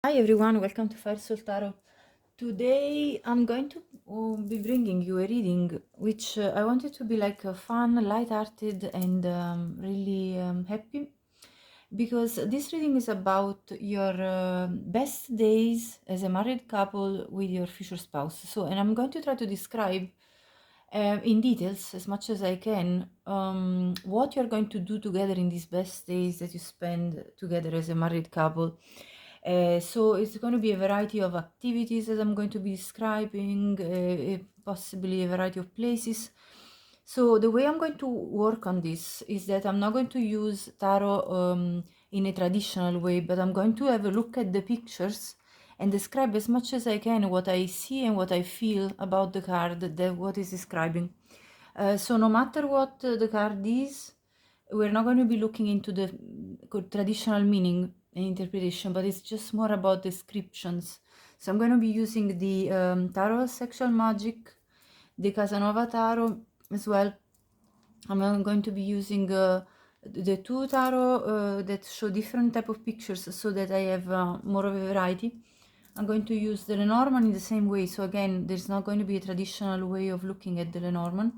Hi everyone, welcome to Firesoultarot. Today I'm going to be bringing you a reading which I wanted to be like a fun, light-hearted and really happy because this reading is about your best days as a married couple with your future spouse. And I'm going to try to describe in details as much as I can what you're going to do together in these best days that you spend together as a married couple. So it's going to be a variety of activities that I'm going to be describing, possibly a variety of places. So the way I'm going to work on this is that I'm not going to use tarot in a traditional way, but I'm going to have a look at the pictures and describe as much as I can what I see and what I feel about the card that what is describing. So no matter what the card is, we're not going to be looking into the traditional meaning and interpretation, but it's just more about descriptions. So I'm going to be using the Tarot Sexual Magic, the Casanova Tarot as well. I'm going to be using the two tarot that show different type of pictures so that I have more of a variety. I'm going to use the Lenormand in the same way. So again, there's not going to be a traditional way of looking at the Lenormand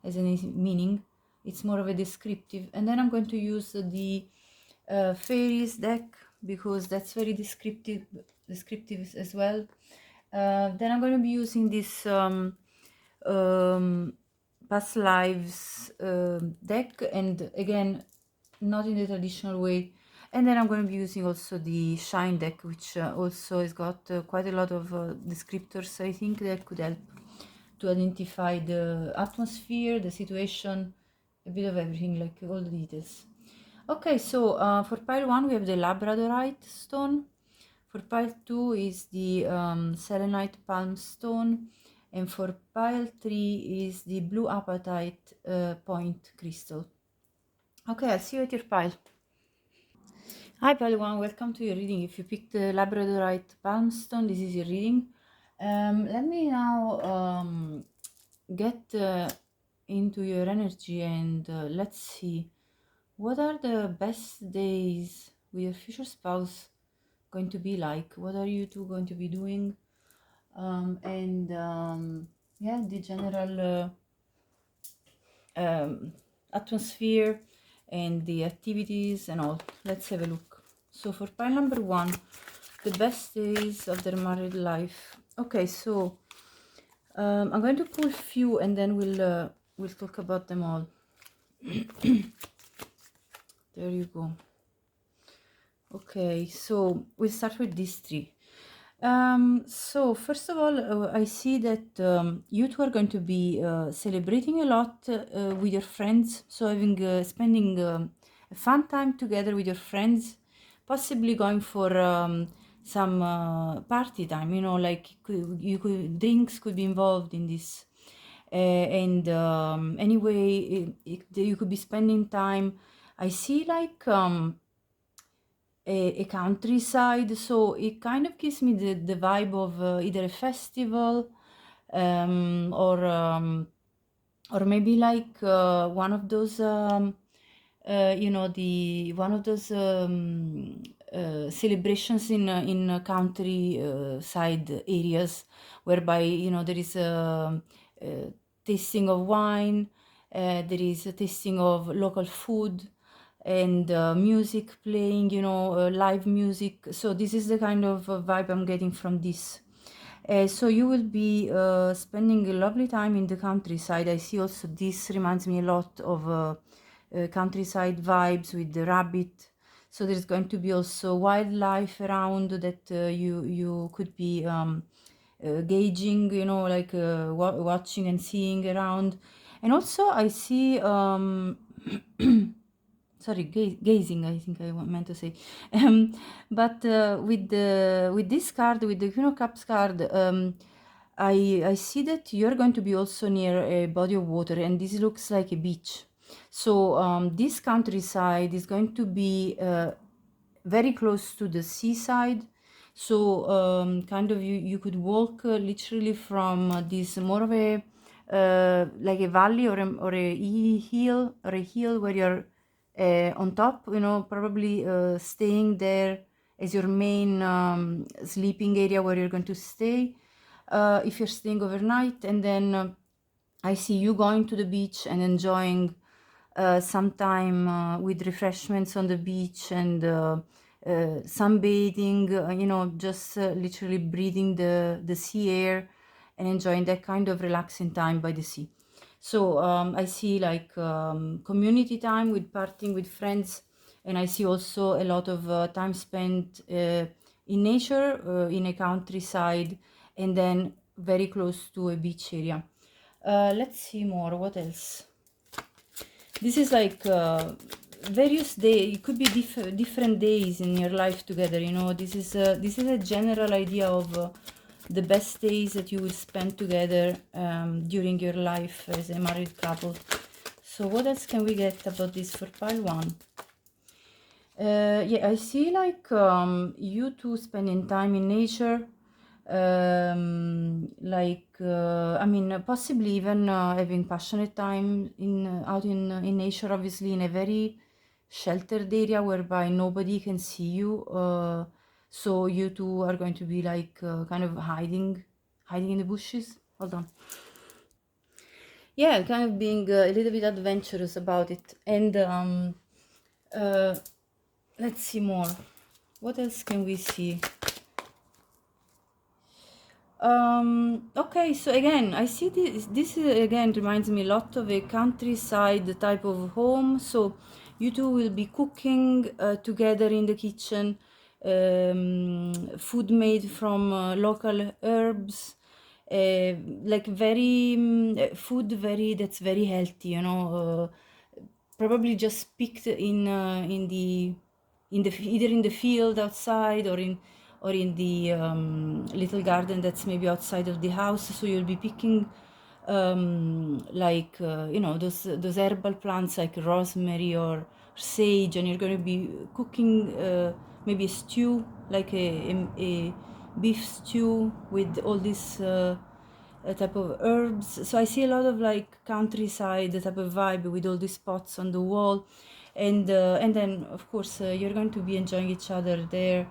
as any meaning. It's more of a descriptive. And then I'm going to use the Fairies deck because that's very descriptive as well. Then I'm going to be using this um, past lives deck, and again, not in the traditional way. And then I'm going to be using also the Shine deck, which also has got quite a lot of descriptors, I think, that could help to identify the atmosphere, the situation, a bit of everything, like all the details. Okay, so for pile 1 we have the Labradorite stone. For pile 2 is the Selenite palm stone. And for pile 3 is the blue apatite point crystal. Okay, I'll see you at your pile. Hi pile 1, welcome to your reading. If you picked the Labradorite palm stone, this is your reading. Let me now get into your energy and let's see. What are the best days with your future spouse going to be like? What are you two going to be doing? Yeah, the general atmosphere and the activities and all. Let's have a look. So for pile number 1, the best days of their married life. Okay, so I'm going to pull few and then we'll talk about them all. There you go. Okay, so we'll start with these three. So first of all, I see that you two are going to be celebrating a lot with your friends. So having spending a fun time together with your friends, possibly going for some party time. You know, like drinks could be involved in this. And anyway, you could be spending time. I see like a countryside, so it kind of gives me the vibe of either a festival um, or um, or maybe like one of those you know, the one of those celebrations in country side areas whereby, you know, there is a tasting of wine, there is a tasting of local food and music playing, you know, live music. So this is the kind of vibe I'm getting from this. So you will be spending a lovely time in the countryside. I see also this reminds me a lot of countryside vibes with the rabbit. So there's going to be also wildlife around that you could be gauging, you know, like watching and seeing around. And also I see sorry, gazing, I think I meant to say. But with this card, with the Queen of Cups card, I see that you're going to be also near a body of water, and this looks like a beach. So this countryside is going to be very close to the seaside. So kind of you could walk literally from this more of a like a valley or a hill where you're on top, you know, probably staying there as your main sleeping area where you're going to stay if you're staying overnight. And then I see you going to the beach and enjoying some time with refreshments on the beach and sunbathing, just literally breathing the sea air and enjoying that kind of relaxing time by the sea. So I see like community time with partying with friends, and I see also a lot of time spent in nature, in a countryside, and then very close to a beach area. Let's see more. What else? This is like various days. It could be different days in your life together. This is a general idea of the best days that you will spend together during your life as a married couple. So what else can we get about this for pile one? Yeah, I see like you two spending time in nature, I mean, possibly even having passionate time out in nature, obviously in a very sheltered area whereby nobody can see you. So you two are going to be like kind of hiding in the bushes. Hold on. Yeah, kind of being a little bit adventurous about it. And let's see more. What else can we see? Okay, so again, I see this again reminds me a lot of a countryside type of home. So you two will be cooking together in the kitchen, food made from local herbs, like very food that's very healthy, probably just picked either in the field outside or in the little garden that's maybe outside of the house. So you'll be picking those herbal plants like rosemary or sage, and you're going to be cooking maybe a stew, like a beef stew with all this type of herbs. So I see a lot of like countryside type of vibe with all these pots on the wall, and then of course you're going to be enjoying each other there,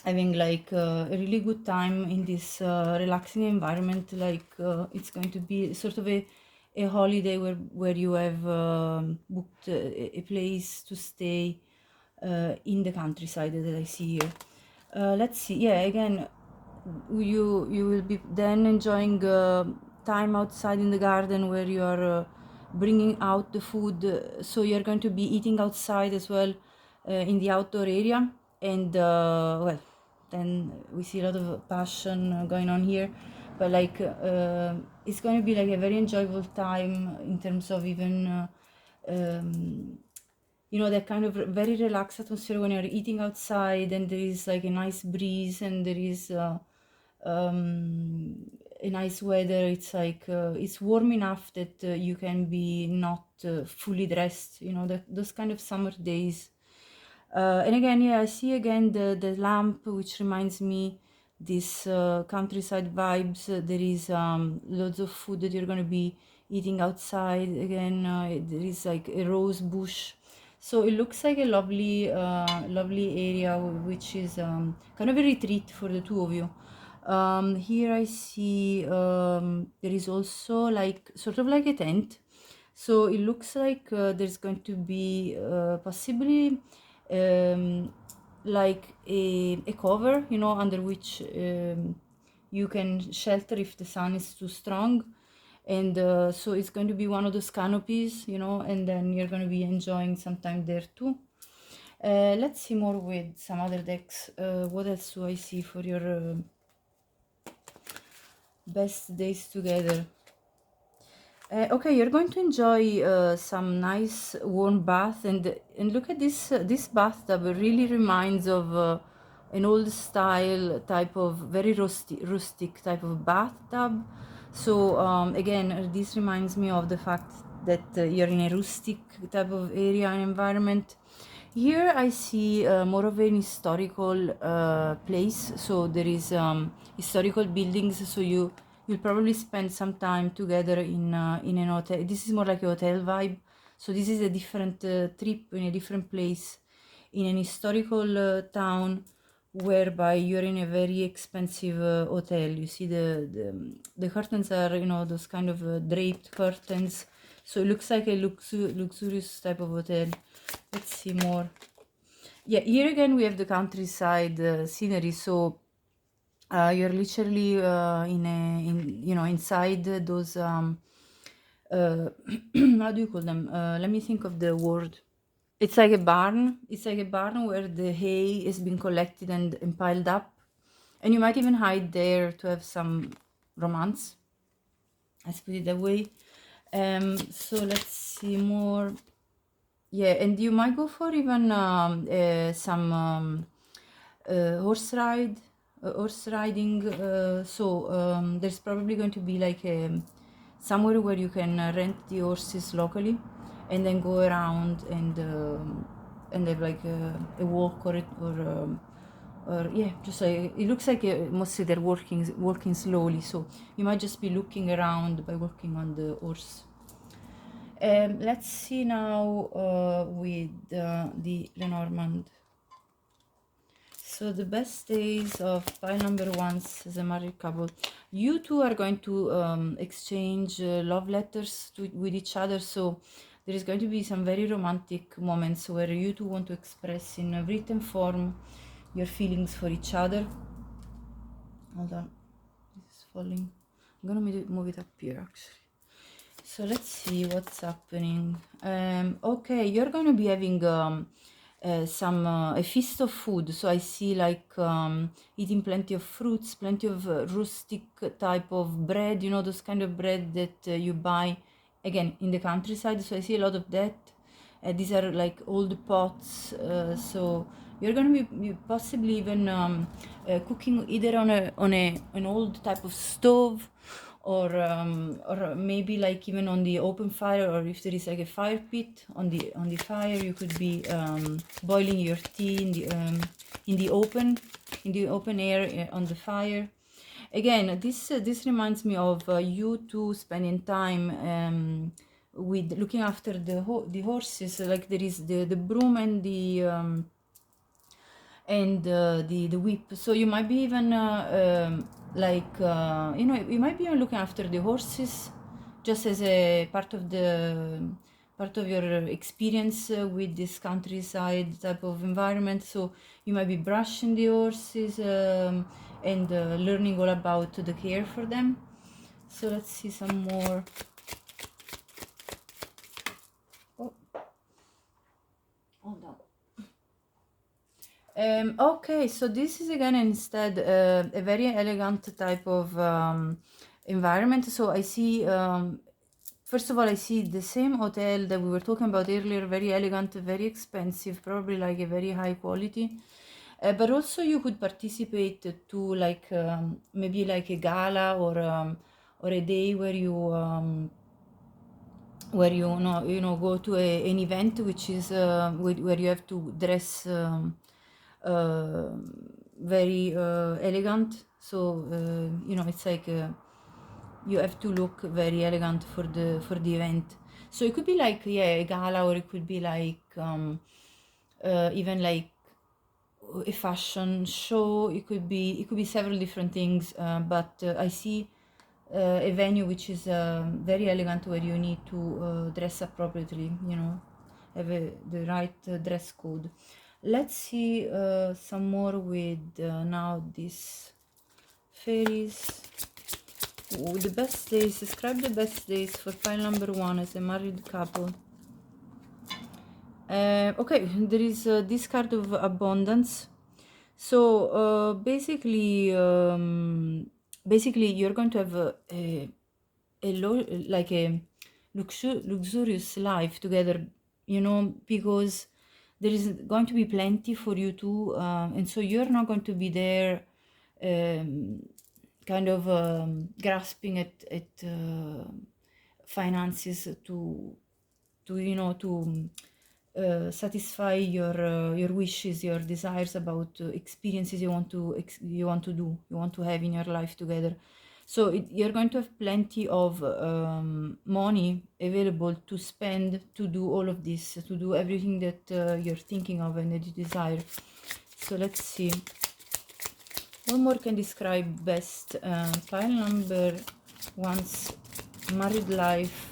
having like a really good time in this relaxing environment. Like it's going to be sort of a holiday where you have booked a place to stay in the countryside that I see here. Let's see. Yeah, again, you will be then enjoying time outside in the garden where you are bringing out the food. So you're going to be eating outside as well in the outdoor area. And well, then we see a lot of passion going on here. But like it's going to be like a very enjoyable time in terms of even that kind of very relaxed atmosphere when you're eating outside and there is like a nice breeze and there is a nice weather. It's like it's warm enough that you can be not fully dressed, those kind of summer days. And again, yeah, I see again the lamp, which reminds me this countryside vibes. There is loads of food that you're going to be eating outside. Again, there is like a rose bush. So it looks like a lovely area, which is kind of a retreat for the two of you. Here I see there is also like sort of like a tent. So it looks like there's going to be possibly like a cover, under which you can shelter if the sun is too strong. And so it's going to be one of those canopies, and then you're going to be enjoying some time there too. Let's see more with some other decks. What else do I see for your best days together? Okay, you're going to enjoy some nice warm bath, and look at this bathtub. It really reminds of an old style type of very rustic type of bathtub. So again, this reminds me of the fact that you're in a rustic type of area and environment. Here I see more of an historical place. So there is historical buildings. So you'll probably spend some time together in an hotel. This is more like a hotel vibe. So this is a different trip in a different place in an historical town, whereby you're in a very expensive hotel. You see the curtains are, you know, those kind of draped curtains, so it looks like a luxurious type of hotel. Let's see more. Yeah, here again we have the countryside scenery, so you're literally inside those how do you call them? Let me think of the word. It's like a barn. It's like a barn where the hay has been collected and piled up. And you might even hide there to have some romance. Let's put it that way. So let's see more. Yeah, and you might go for even some horse riding. There's probably going to be like somewhere where you can rent the horses locally, and then go around and have like a walk or yeah, just like it looks like mostly they're walking slowly, so you might just be looking around by walking on the horse. Let's see now with the Lenormand. So the best days of pile number ones as a married couple. You two are going to exchange love letters with each other. So there is going to be some very romantic moments where you two want to express in a written form your feelings for each other. Hold on, this is falling. I'm gonna move it up here actually. So let's see what's happening. Okay, you're going to be having a feast of food. So I see like eating plenty of fruits, plenty of rustic type of bread, you know, those kind of bread that you buy again in the countryside. So I see a lot of that. These are like old pots. So you're going to be possibly even cooking either on an old type of stove, or maybe like even on the open fire, or if there is like a fire pit on the fire, you could be boiling your tea in the open air on the fire. Again, this reminds me of you two spending time with looking after the horses. Like there is the broom and the whip, so you might be even you might be even looking after the horses just as a part of your experience with this countryside type of environment. So you might be brushing the horses and learning all about the care for them. So let's see some more. Oh, hold on. Okay, so this is again instead a very elegant type of environment. So I see, first of all, I see the same hotel that we were talking about earlier, very elegant, very expensive, probably like a very high quality. But also you could participate to like maybe like a gala or a day where you know go to an event which is where you have to dress uh, very elegant. So you know, it's like you have to look very elegant for the event. So it could be like, yeah, a gala, or it could be like even like a fashion show. It could be several different things, but I see a venue which is very elegant, where you need to dress appropriately, you know, have the right dress code. Let's see some more with now this fairies. Ooh, the best days. Describe the best days for pile number one as a married couple. Okay, there is this card of abundance. So basically you're going to have like a luxurious life together, you know, because there is going to be plenty for you two, and so you're not going to be there kind of grasping at finances to you know to satisfy your wishes, your desires about experiences you want to have in your life together. So you're going to have plenty of money available to spend to do all of this, to do everything that you're thinking of and that you desire. So let's see. What more can describe best? Pile number one's married life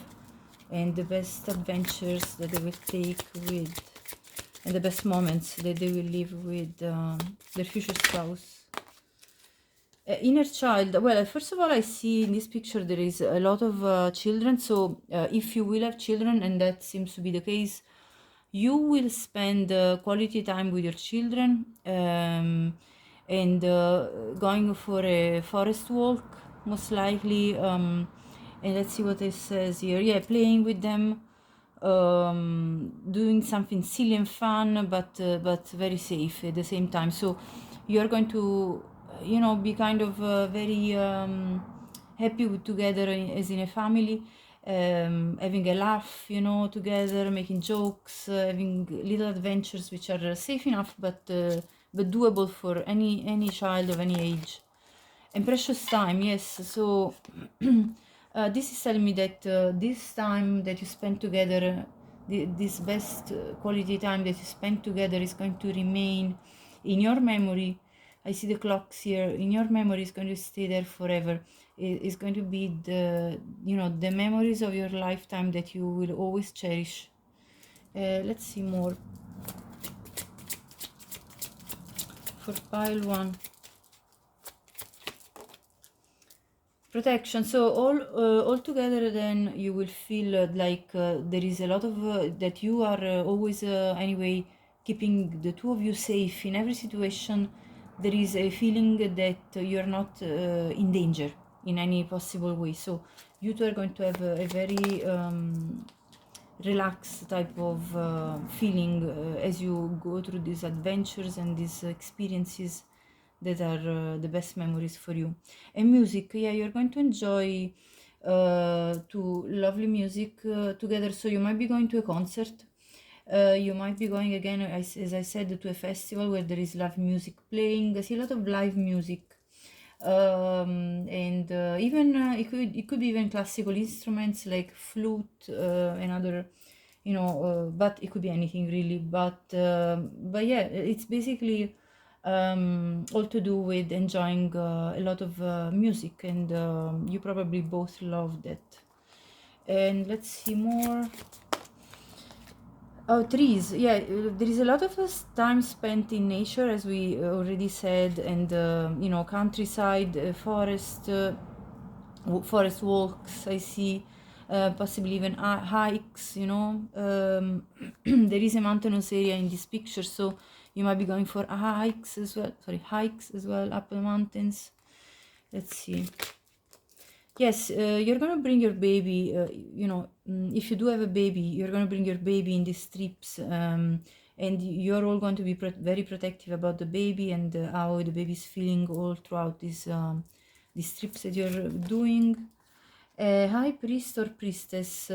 and the best adventures that they will take with, and the best moments that they will live with their future spouse. Inner child. Well, first of all, I see in this picture there is a lot of children. So if you will have children, and that seems to be the case, you will spend quality time with your children, and going for a forest walk, most likely. And let's see what it says here. Yeah, playing with them, doing something silly and fun, but very safe at the same time. So you're going to, you know, be kind of very happy together as in a family, having a laugh, you know, together, making jokes, having little adventures which are safe enough but doable for any child of any age. And precious time, yes. So this is telling me that this time that you spend together, this best quality time that you spend together is going to remain in your memory. I see the clocks here. In your memory, is going to stay there forever. It's going to be the, you know, the memories of your lifetime that you will always cherish. Let's see more for pile one. Protection. So all together, then you will feel like there is a lot of that you are always anyway keeping the two of you safe in every situation. There is a feeling that you're not in danger in any possible way. So you two are going to have a very relaxed type of feeling as you go through these adventures and these experiences that are the best memories for you. And music, yeah, you're going to enjoy to lovely music together. So you might be going to a concert, you might be going again, as I said, to a festival where there is live music playing. I see a lot of live music, and even it could be even classical instruments like flute and other, you know, but it could be anything really. But yeah, it's basically all to do with enjoying a lot of music, and you probably both love that. And let's see more. Oh, trees. Yeah, there is a lot of time spent in nature, as we already said, and you know, countryside, forest walks. I see, possibly even hikes. You know, there is a mountainous area in this picture, so you might be going for hikes as well. Sorry, hikes as well up the mountains. Let's see. Yes, you're gonna bring your baby, you know, if you do have a baby, you're gonna bring your baby in these trips, and you're all going to be very protective about the baby and how the baby's feeling all throughout these trips that you're doing. High priest or priestess.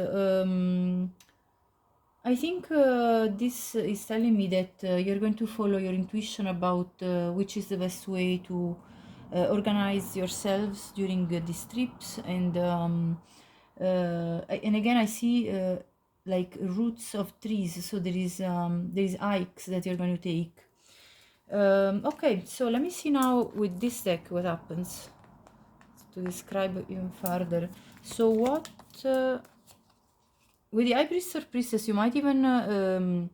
I think this is telling me that you're going to follow your intuition about which is the best way to organize yourselves during these trips, and again I see like roots of trees, so there is hikes that you're going to take. Okay, so let me see now with this deck what happens to describe even further. So what with the high priest or priestess, you might even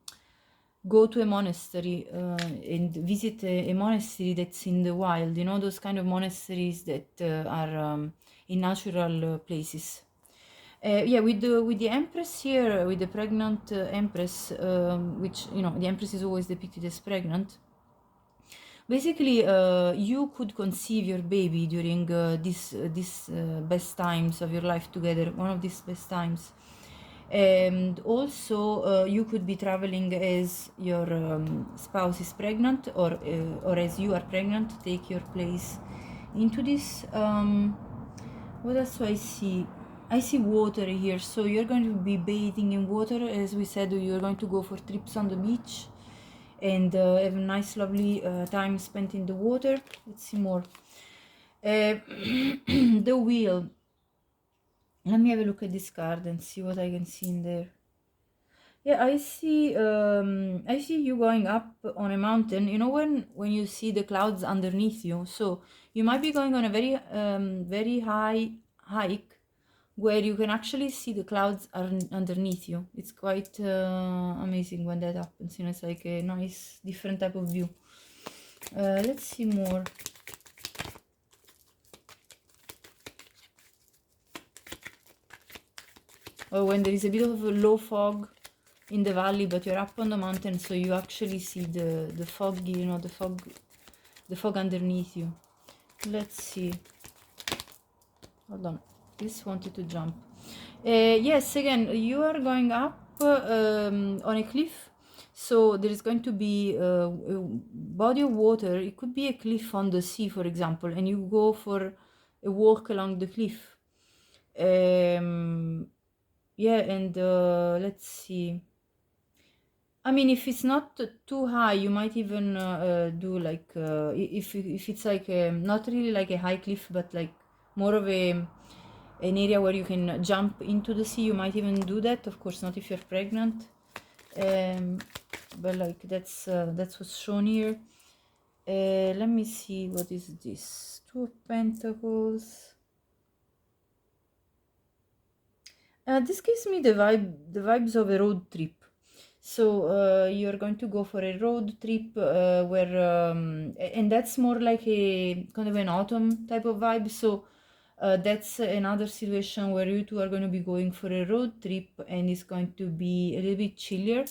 go to a monastery and visit a monastery that's in the wild, you know, those kind of monasteries that are in natural places. Yeah, with the empress here, with the pregnant empress, which, you know, the empress is always depicted as pregnant. Basically, you could conceive your baby during this best times of your life together, one of these best times. And also you could be traveling as your spouse is pregnant, or as you are pregnant, to take your place into this. What else do I see? I see water here, so you're going to be bathing in water. As we said, you're going to go for trips on the beach and have a nice lovely time spent in the water. Let's see more. Uh, the wheel. Let me have a look at this card and see what I can see in there. Yeah, I see you going up on a mountain. You know when you see the clouds underneath you. So you might be going on a very high hike where you can actually see the clouds are underneath you. It's quite amazing when that happens. You know, it's like a nice different type of view. Let's see more. Or when there is a bit of a low fog in the valley, but you're up on the mountain, so you actually see the fog, you know, the fog underneath you. Let's see. Hold on, this wanted to jump. Yes, again, you are going up on a cliff, so there is going to be a body of water. It could be a cliff on the sea, for example, and you go for a walk along the cliff. Yeah, and let's see. I mean, if it's not too high, you might even do like if it's like not really like a high cliff, but like more of an area where you can jump into the sea. You might even do that. Of course, not if you're pregnant. But like that's what's shown here. Let me see, what is this? Two of Pentacles. This gives me the vibes of a road trip. So you're going to go for a road trip where and that's more like a kind of an autumn type of vibe. So that's another situation where you two are going to be going for a road trip, and it's going to be a little bit chillier.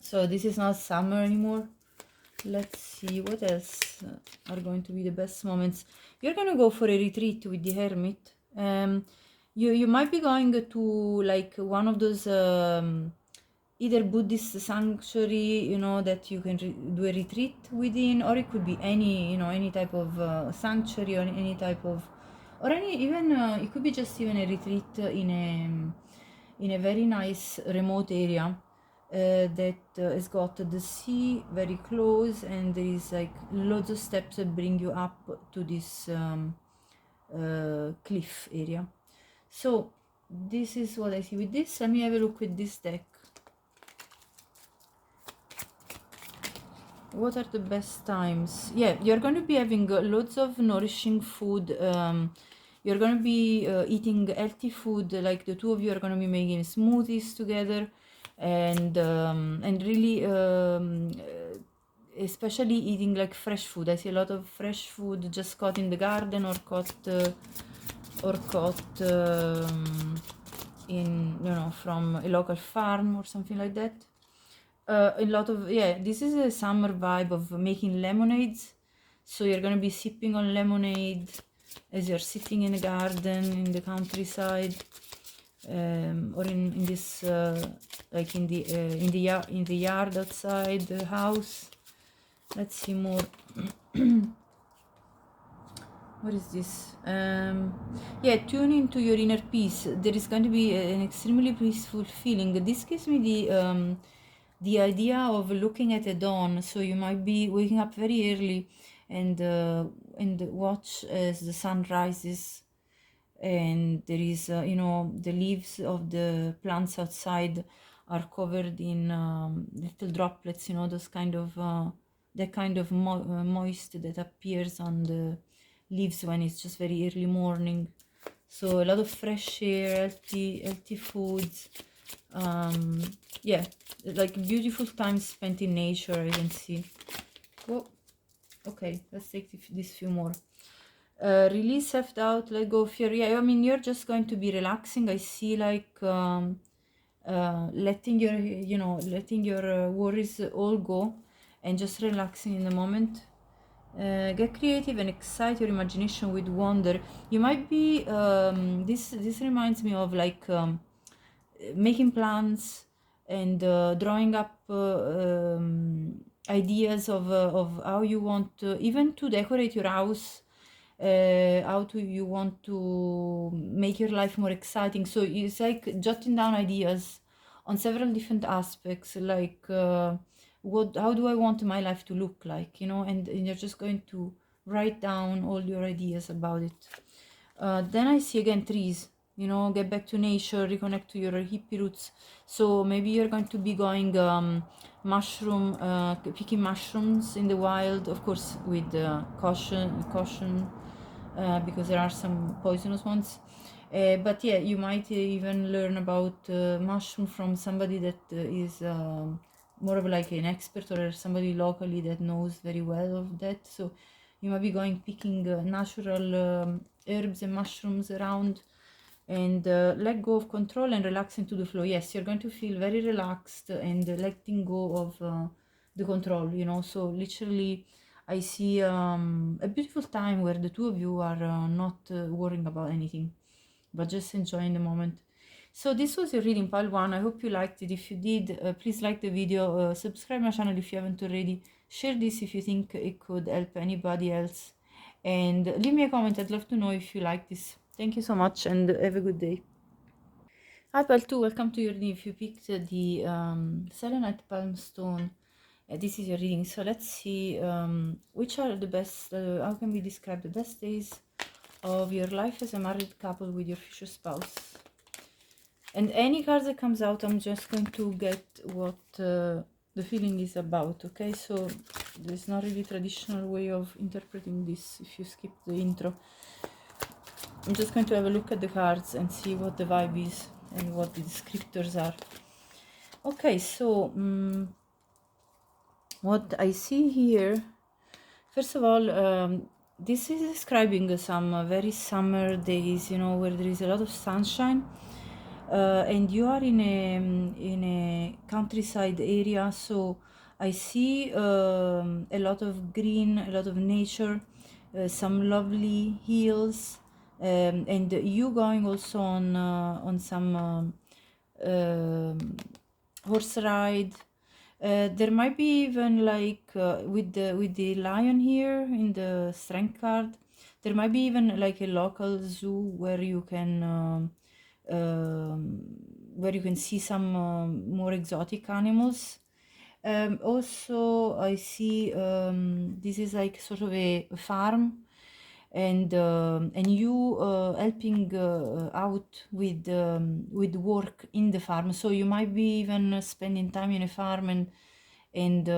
So this is not summer anymore. Let's see what else are going to be the best moments. You're going to go for a retreat with the Hermit. You might be going to like one of those either Buddhist sanctuary, you know, that you can do a retreat within, or it could be any, you know, any type of sanctuary, or any type of, or any even it could be just even a retreat in a very nice remote area that has got the sea very close, and there is like loads of steps that bring you up to this cliff area. So this is what I see with this. Let me have a look with this deck. What are the best times? Yeah, you're going to be having loads of nourishing food. You're going to be eating healthy food. Like the two of you are going to be making smoothies together, and really especially eating like fresh food. I see a lot of fresh food just caught in the garden, or caught in, you know, from a local farm or something like that. A lot of, yeah, this is a summer vibe of making lemonades. So you're gonna be sipping on lemonade as you're sitting in the garden in the countryside, or in this like in the yard outside the house. Let's see more. What is this? Yeah, tune into your inner peace. There is going to be an extremely peaceful feeling. This gives me the idea of looking at the dawn. So you might be waking up very early and watch as the sun rises, and there is you know, the leaves of the plants outside are covered in little droplets, you know, those kind of that kind of moist that appears on the leaves when it's just very early morning. So a lot of fresh air, healthy foods. Yeah, like beautiful time spent in nature, I can see. Well, okay, let's take this few more. Release self-doubt, let go of fear. Yeah, I mean, you're just going to be relaxing. I see like letting your, you know, letting your worries all go, and just relaxing in the moment. Get creative and excite your imagination with wonder. You might be this reminds me of like making plans and drawing up ideas of how you want even to decorate your house, how do you want to make your life more exciting. So it's like jotting down ideas on several different aspects, like how do I want my life to look like, you know, and you're just going to write down all your ideas about it. Then I see again trees, you know, get back to nature, reconnect to your hippie roots. So maybe you're going to be going picking mushrooms in the wild, of course with caution, because there are some poisonous ones. But yeah, you might even learn about mushroom from somebody that is more of like an expert, or somebody locally that knows very well of that. So you might be going picking natural herbs and mushrooms around, and let go of control and relax into the flow. Yes, you're going to feel very relaxed and letting go of the control, you know. So literally I see a beautiful time where the two of you are not worrying about anything, but just enjoying the moment. So this was your reading, pile one. I hope you liked it. If you did, please like the video, subscribe my channel if you haven't already, share this if you think it could help anybody else, and leave me a comment. I'd love to know if you like this. Thank you so much and have a good day. Hi pile 2, welcome to your reading. If you picked the selenite palm stone, this is your reading. So let's see which are the best, how can we describe the best days of your life as a married couple with your future spouse. And any card that comes out, I'm just going to get what the feeling is about, okay? So there's not really traditional way of interpreting this if you skip the intro. I'm just going to have a look at the cards and see what the vibe is and what the descriptors are. Okay, so what I see here, first of all, this is describing some very summer days, you know, where there is a lot of sunshine. And you are in a countryside area, so I see a lot of green, a lot of nature, some lovely hills, and you going also on some horse ride. There might be even like with the lion here in the strength card, there might be even like a local zoo where you can see some more exotic animals. Also I see this is like sort of a farm, and you helping out with work in the farm. So you might be even spending time in a farm, and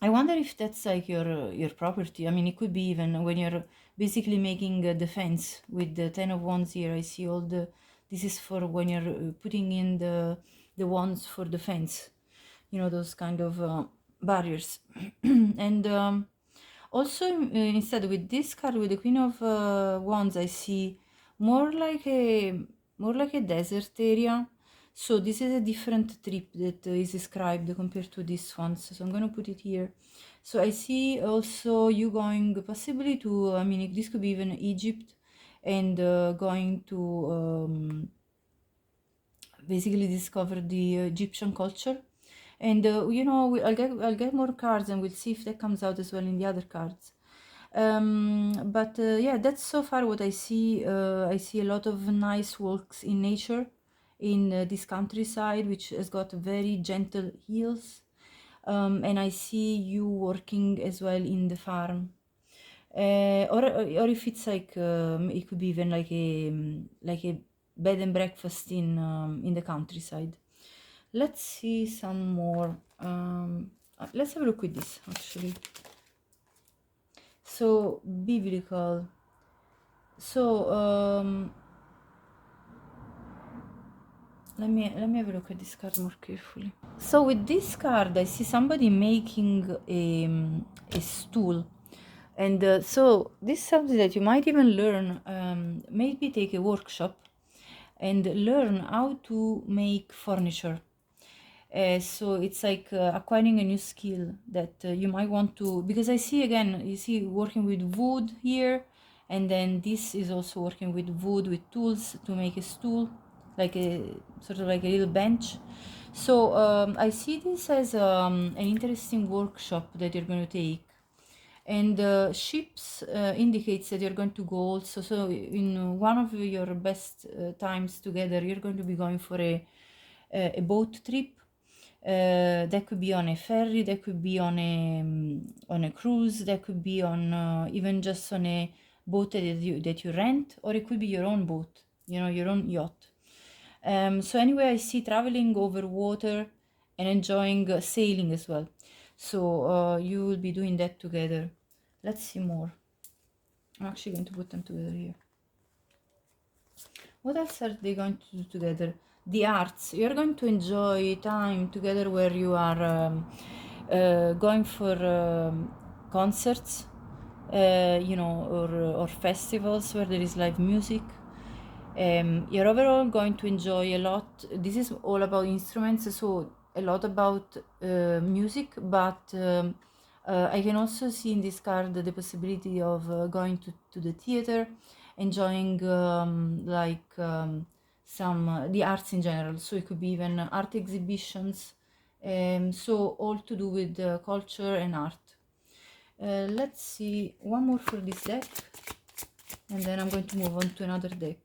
I wonder if that's like your property. I mean, it could be even when you're basically making a defense with the 10 of wands here. I see all the, this is for when you're putting in the wands for defense, you know, those kind of barriers. And also instead with this card, with the Queen of Wands, I see more like a desert area. So this is a different trip that is described compared to this one. So I'm going to put it here. So I see also you going possibly to, I mean, this could be even Egypt, and going to basically discover the Egyptian culture. And you know, I'll get more cards, and we'll see if that comes out as well in the other cards. But yeah, that's so far what I see. I see a lot of nice walks in nature in this countryside, which has got very gentle hills. And I see you working as well in the farm. Or if it's like it could be even like a bed and breakfast in the countryside. Let's see some more. Let's have a look with this actually. So biblical. So let me have a look at this card more carefully. So with this card, I see somebody making a stool. And so this is something that you might even learn, maybe take a workshop and learn how to make furniture. So it's like acquiring a new skill that you might want to, because I see again, you see working with wood here, and then this is also working with wood with tools to make a stool, like a sort of like a little bench. So I see this as an interesting workshop that you're going to take. And ships indicates that you're going to go also, so in one of your best times together, you're going to be going for a boat trip. That could be on a ferry, that could be on a cruise, that could be on even just on a boat that you rent, or it could be your own boat, you know, your own yacht. So anyway, I see traveling over water and enjoying sailing as well. So you will be doing that together. Let's see more. I'm actually going to put them together here. What else are they going to do together? The arts. You're going to enjoy time together where you are going for concerts, you know, or festivals where there is live music. You're overall going to enjoy a lot. This is all about instruments, so a lot about music, but I can also see in this card the possibility of going to the theater, enjoying some the arts in general. So it could be even art exhibitions. So all to do with culture and art. Let's see one more for this deck, and then I'm going to move on to another deck.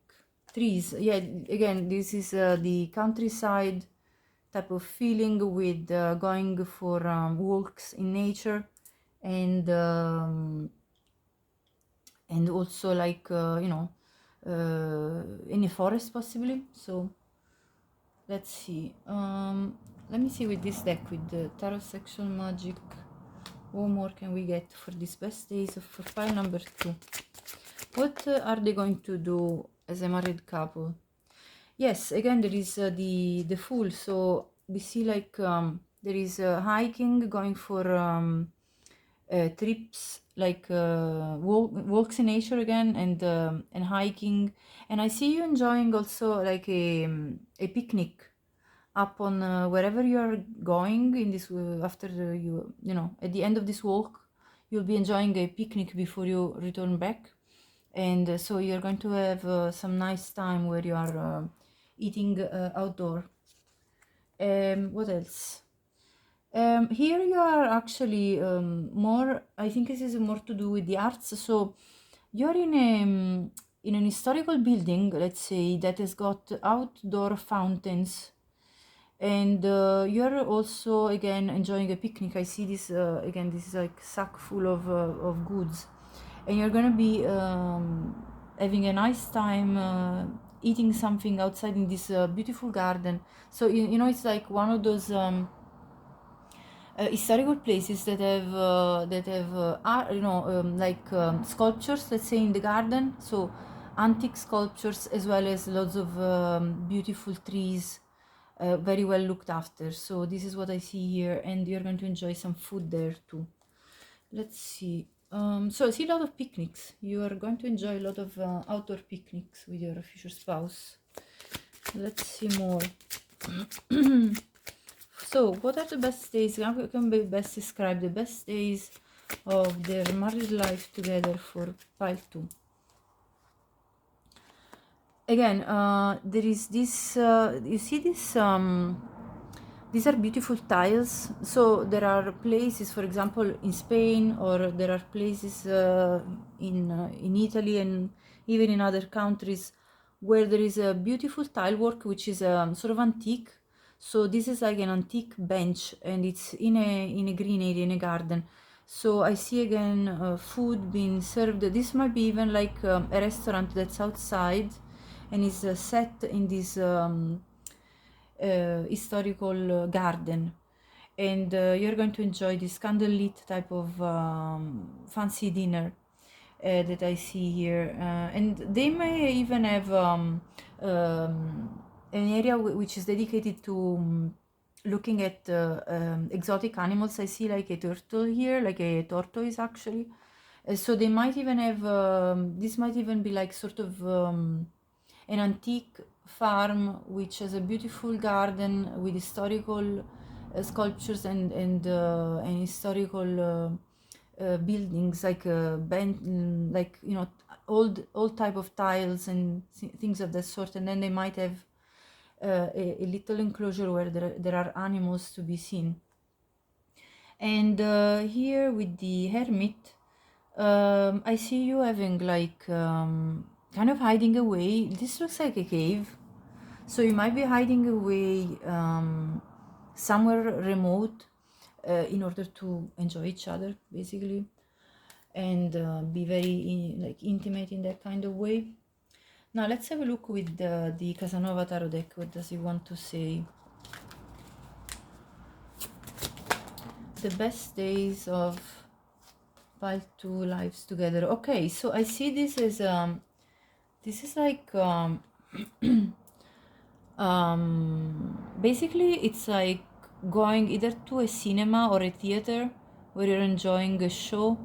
Trees. Yeah, again, this is the countryside type of feeling with going for walks in nature, and also like you know, in a forest possibly. So let's see. Let me see with this deck, with the tarot sexual magic, what more can we get for these best days for pile number 2? What are they going to do as a married couple? Yes, again, there is the Fool. So we see like there is hiking, going for trips, like walks in nature again, and hiking. And I see you enjoying also like a picnic up on wherever you are going in this after you know, at the end of this walk, you'll be enjoying a picnic before you return back. And so you're going to have some nice time where you are eating outdoor. What else? Here you are actually more, I think this is more to do with the arts. So you're in an historical building, let's say, that has got outdoor fountains, and you're also again enjoying a picnic. I see this again, this is like sack full of goods, and you're gonna be having a nice time eating something outside in this beautiful garden. So you know, it's like one of those historical places that have art, you know, like sculptures, let's say, in the garden. So antique sculptures, as well as lots of beautiful trees, very well looked after. So this is what I see here, and you're going to enjoy some food there too. Let's see. So I see a lot of picnics. You are going to enjoy a lot of outdoor picnics with your future spouse. Let's see more. So what are the best days? How can we best describe the best days of their married life together for pile 2? Again, there is this, you see this, these are beautiful tiles. So there are places, for example, in Spain, or there are places in Italy, and even in other countries, where there is a beautiful tile work, which is sort of antique. So this is like an antique bench, and it's in a green area, in a garden. So I see again food being served. This might be even like a restaurant that's outside, and is set in this historical garden. And you're going to enjoy this candlelit type of fancy dinner that I see here. And they may even have an area which is dedicated to looking at exotic animals. I see like a turtle here, like a tortoise actually. So they might even have, this might even be like sort of an antique farm which has a beautiful garden with historical sculptures and historical buildings, like like, you know, old type of tiles and things of that sort. And then they might have a little enclosure where there are animals to be seen. And here with the hermit, I see you having like kind of hiding away. This looks like a cave, so you might be hiding away somewhere remote, in order to enjoy each other basically, and be very like intimate in that kind of way. Now let's have a look with the Casanova Tarot deck. What does it want to say? The best days of pile two lives together. Okay, so I see this as this is like basically it's like going either to a cinema or a theater where you're enjoying a show,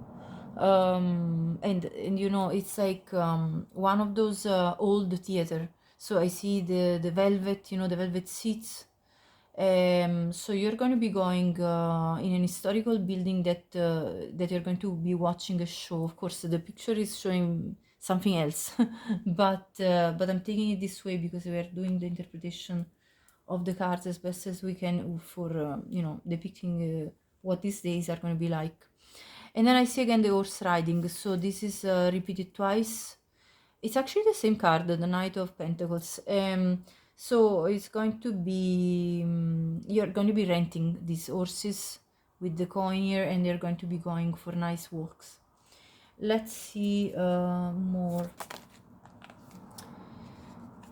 and you know, it's like one of those old theater. So I see the velvet, you know, the velvet seats. So you're going to be going in an historical building that you're going to be watching a show. Of course, the picture is showing something else, but I'm taking it this way because we are doing the interpretation of the cards as best as we can for you know, depicting what these days are going to be like. And then I see again the horse riding. So this is repeated twice. It's actually the same card, the Knight of Pentacles. So it's going to be, you're going to be renting these horses with the coin here, and they're going to be going for nice walks. Let's see more.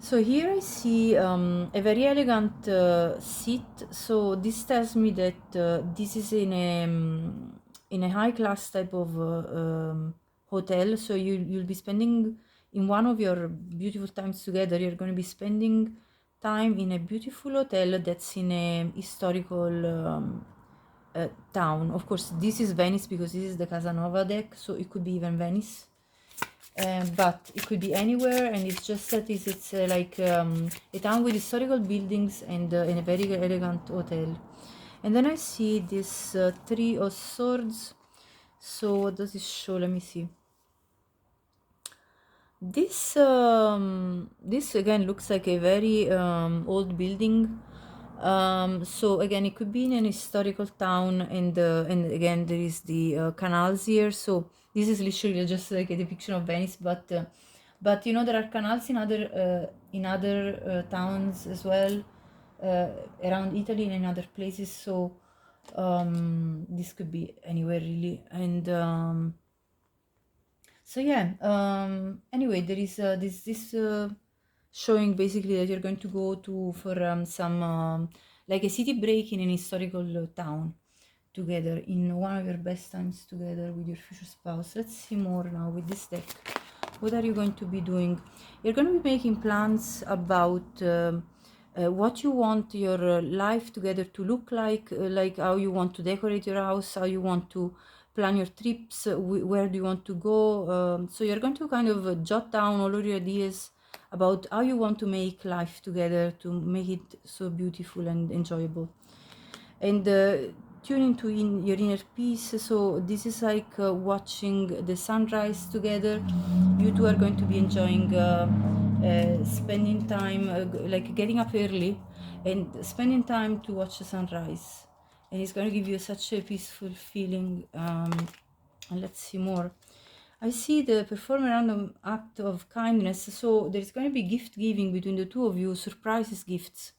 So here I see a very elegant seat. So this tells me that this is in a high class type of hotel. So you'll be spending in one of your beautiful times together. You're going to be spending time in a beautiful hotel that's in a historical town. Of course, this is Venice because this is the Casanova deck, so it could be even Venice. But it could be anywhere, and it's just that it's like a town with historical buildings and a very elegant hotel. And then I see this Three of Swords. So what does it show? Let me see. This this again looks like a very old building. So again, it could be in an historical town, and again there is the canals here. So this is literally just like a depiction of Venice, but you know, there are canals in other towns as well, around Italy and in other places. So this could be anywhere really. And so yeah, anyway, there is this showing basically that you're going to go to for some like a city break in an historical town together, in one of your best times together with your future spouse. Let's see more now with this deck. What are you going to be doing? You're going to be making plans about what you want your life together to look like how you want to decorate your house, how you want to plan your trips, where do you want to go. So you're going to kind of jot down all of your ideas about how you want to make life together to make it so beautiful and enjoyable. And tune into your inner peace. So this is like watching the sunrise together. You two are going to be enjoying spending time, like getting up early and spending time to watch the sunrise, and it's going to give you such a peaceful feeling. And let's see more. I see the perform a random act of kindness. So there's going to be gift giving between the two of you, surprises gifts.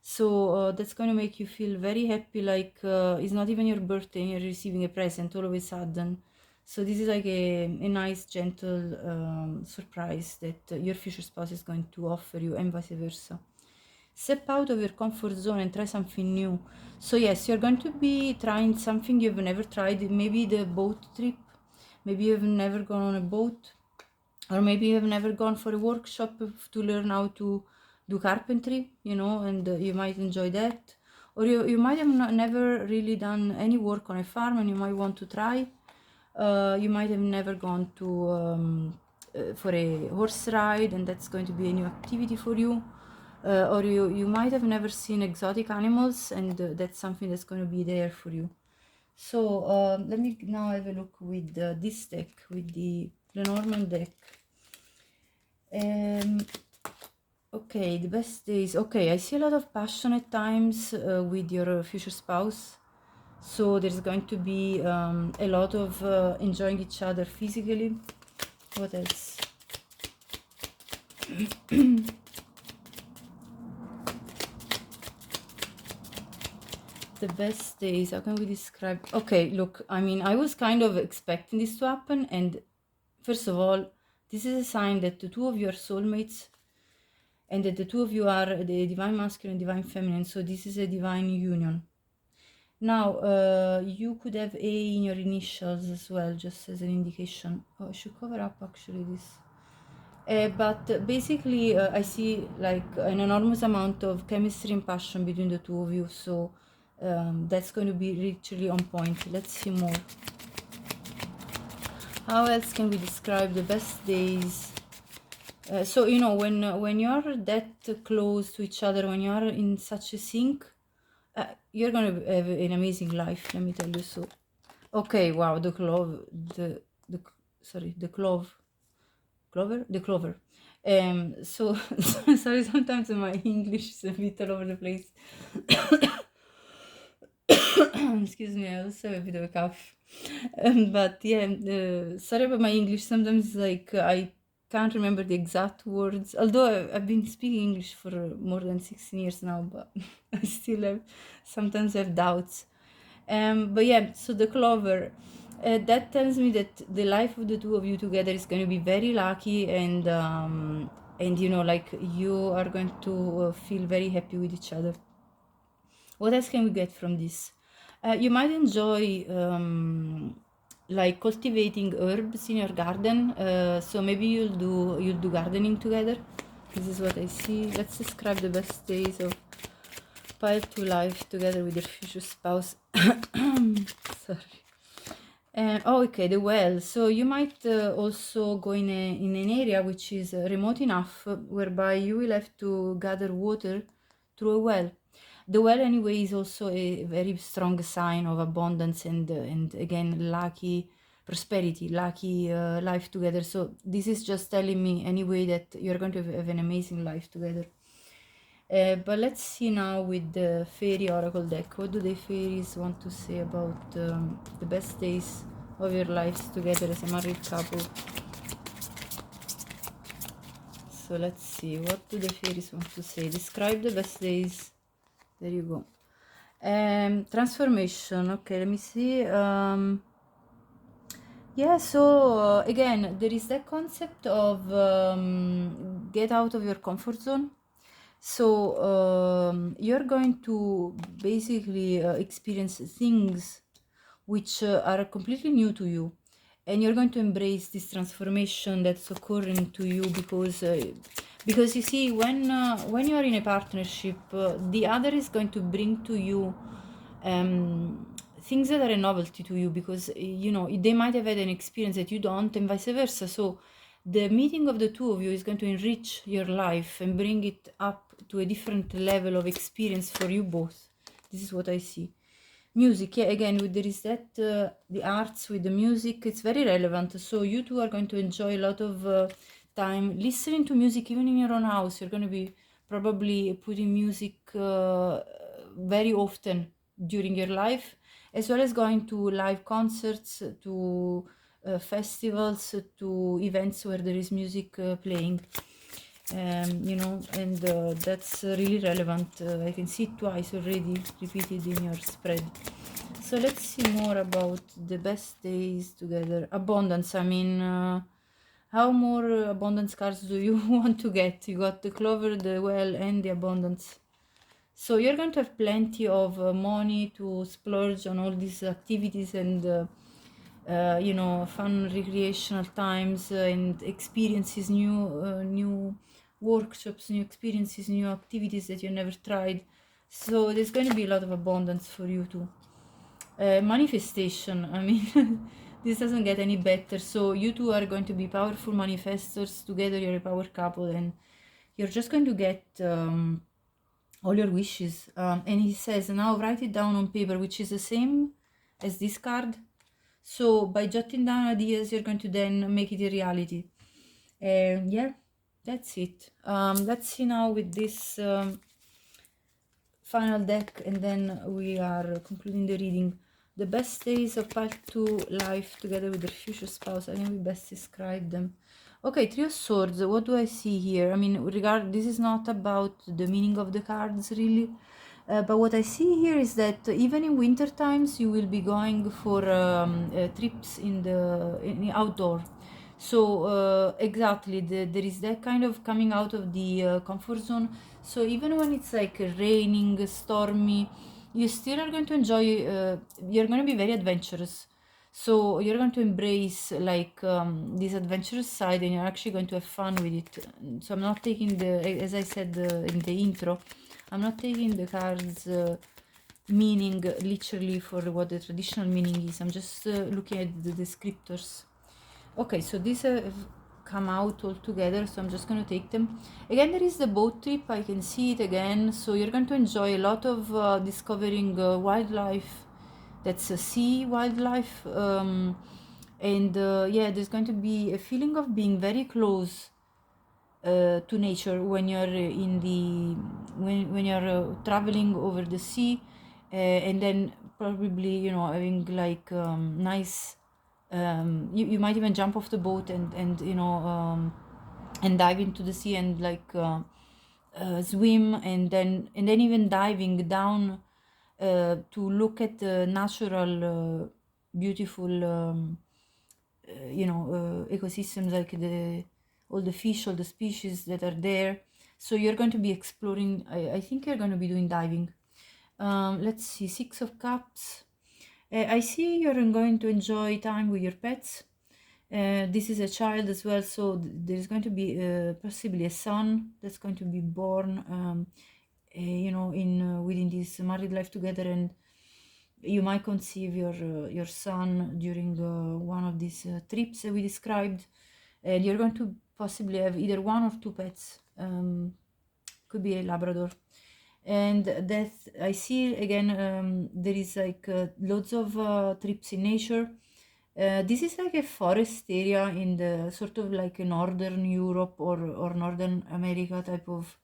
So that's going to make you feel very happy, like it's not even your birthday and you're receiving a present all of a sudden. So this is like a nice, gentle surprise that your future spouse is going to offer you, and vice versa. Step out of your comfort zone and try something new. So yes, you're going to be trying something you've never tried. Maybe the boat trip. Maybe you've never gone on a boat. Or maybe you've never gone for a workshop to learn how to do carpentry, you know, and you might enjoy that. Or you might have never really done any work on a farm and you might want to try. You might have never gone to for a horse ride, and that's going to be a new activity for you. Or you might have never seen exotic animals, and that's something that's going to be there for you. So let me now have a look with this deck, with the Lenormand deck. Okay, the best days. Okay, I see a lot of passion at times with your future spouse. So there's going to be a lot of enjoying each other physically. What else? The best days, how can we describe? Okay, look, I mean, I was kind of expecting this to happen, and first of all, this is a sign that the two of you are soulmates, and that the two of you are the divine masculine and divine feminine, so this is a divine union. Now, you could have A in your initials as well, just as an indication. Oh, I should cover up actually this. But basically, I see like an enormous amount of chemistry and passion between the two of you, so that's going to be literally on point. Let's see more. How else can we describe the best days? So you know, when you're that close to each other, when you're in such a sync, you're gonna have an amazing life. Let me tell you so. Okay, wow, the clove, the sorry, the clove. Clover? The clover. So sorry, sometimes my English is a bit all over the place. Excuse me, I also have a bit of a cough. But yeah, sorry about my English. Sometimes like I can't remember the exact words. Although I've been speaking English for more than 16 years now, but I still have sometimes have doubts. But yeah, so the clover. That tells me that the life of the two of you together is going to be very lucky, and you know, like you are going to feel very happy with each other. What else can we get from this? You might enjoy like cultivating herbs in your garden. So maybe you'll do gardening together. This is what I see. Let's describe the best days of pile to life together with your future spouse. Sorry. Oh, okay, the well. So you might also go in an area which is remote enough whereby you will have to gather water through a well. The well, anyway, is also a very strong sign of abundance and again lucky prosperity, lucky life together. So this is just telling me anyway that you're going to have an amazing life together. But let's see now with the fairy oracle deck. What do the fairies want to say about the best days of your lives together as a married couple? So let's see, what do the fairies want to say? Describe the best days. There you go. Transformation. Okay, let me see. Yeah, so again, there is that concept of get out of your comfort zone. So you're going to basically experience things which are completely new to you, and you're going to embrace this transformation that's occurring to you because you see, when you are in a partnership, the other is going to bring to you things that are a novelty to you, because you know they might have had an experience that you don't, and vice versa. So the meeting of the two of you is going to enrich your life and bring it up to a different level of experience for you both. This is what I see. Music, yeah, again, there is that the arts with the music, it's very relevant. So you two are going to enjoy a lot of time listening to music, even in your own house. You're going to be probably putting music very often during your life, as well as going to live concerts, to festivals, to events where there is music playing. You know, and that's really relevant. I can see it twice already repeated in your spread. So let's see more about the best days together. Abundance, I mean, how more abundance cards do you want to get? You got the clover, the well, and the abundance. So you're going to have plenty of money to splurge on all these activities and you know, fun recreational times and experiences, new workshops, new experiences, new activities that you never tried. So there's going to be a lot of abundance for you too. Manifestation, I mean, this doesn't get any better. So you two are going to be powerful manifestors together. You're a power couple, and you're just going to get all your wishes. And he says, now write it down on paper, which is the same as this card. So by jotting down ideas, you're going to then make it a reality. Yeah, that's it. Let's see now with this final deck, and then we are concluding the reading. The best days of part 2 life together with their future spouse. I think we best describe them. Okay, Three of Swords. What do I see here? I mean, this is not about the meaning of the cards, really. But what I see here is that even in winter times you will be going for trips in the outdoor. So exactly, there is that kind of coming out of the comfort zone. So even when it's like raining, stormy, you still are going to enjoy. You're going to be very adventurous. So you're going to embrace like this adventurous side, and you're actually going to have fun with it. So I'm not taking as I said in the intro, I'm not taking the cards meaning literally for what the traditional meaning is. I'm just looking at the descriptors. Okay, so these have come out all together, so I'm just going to take them. Again, there is the boat trip. I can see it again. So you're going to enjoy a lot of discovering wildlife. That's sea wildlife. And yeah, there's going to be a feeling of being very close to nature when you're in the when you're traveling over the sea, and then probably having like nice you might even jump off the boat and dive into the sea and like swim, and then even diving down to look at the natural beautiful ecosystems, like the all the fish, all the species that are there. So you're going to be exploring. I think you're going to be doing diving. Let's see, Six of Cups. I see you're going to enjoy time with your pets. This is a child as well, so there's going to be possibly a son that's going to be born, in within this married life together, and you might conceive your son during one of these trips that we described, and you're going to possibly have either one or two pets. Could be a Labrador. And that I see again, there is like loads of trips in nature. This is like a forest area in the sort of like a northern Europe or northern America type of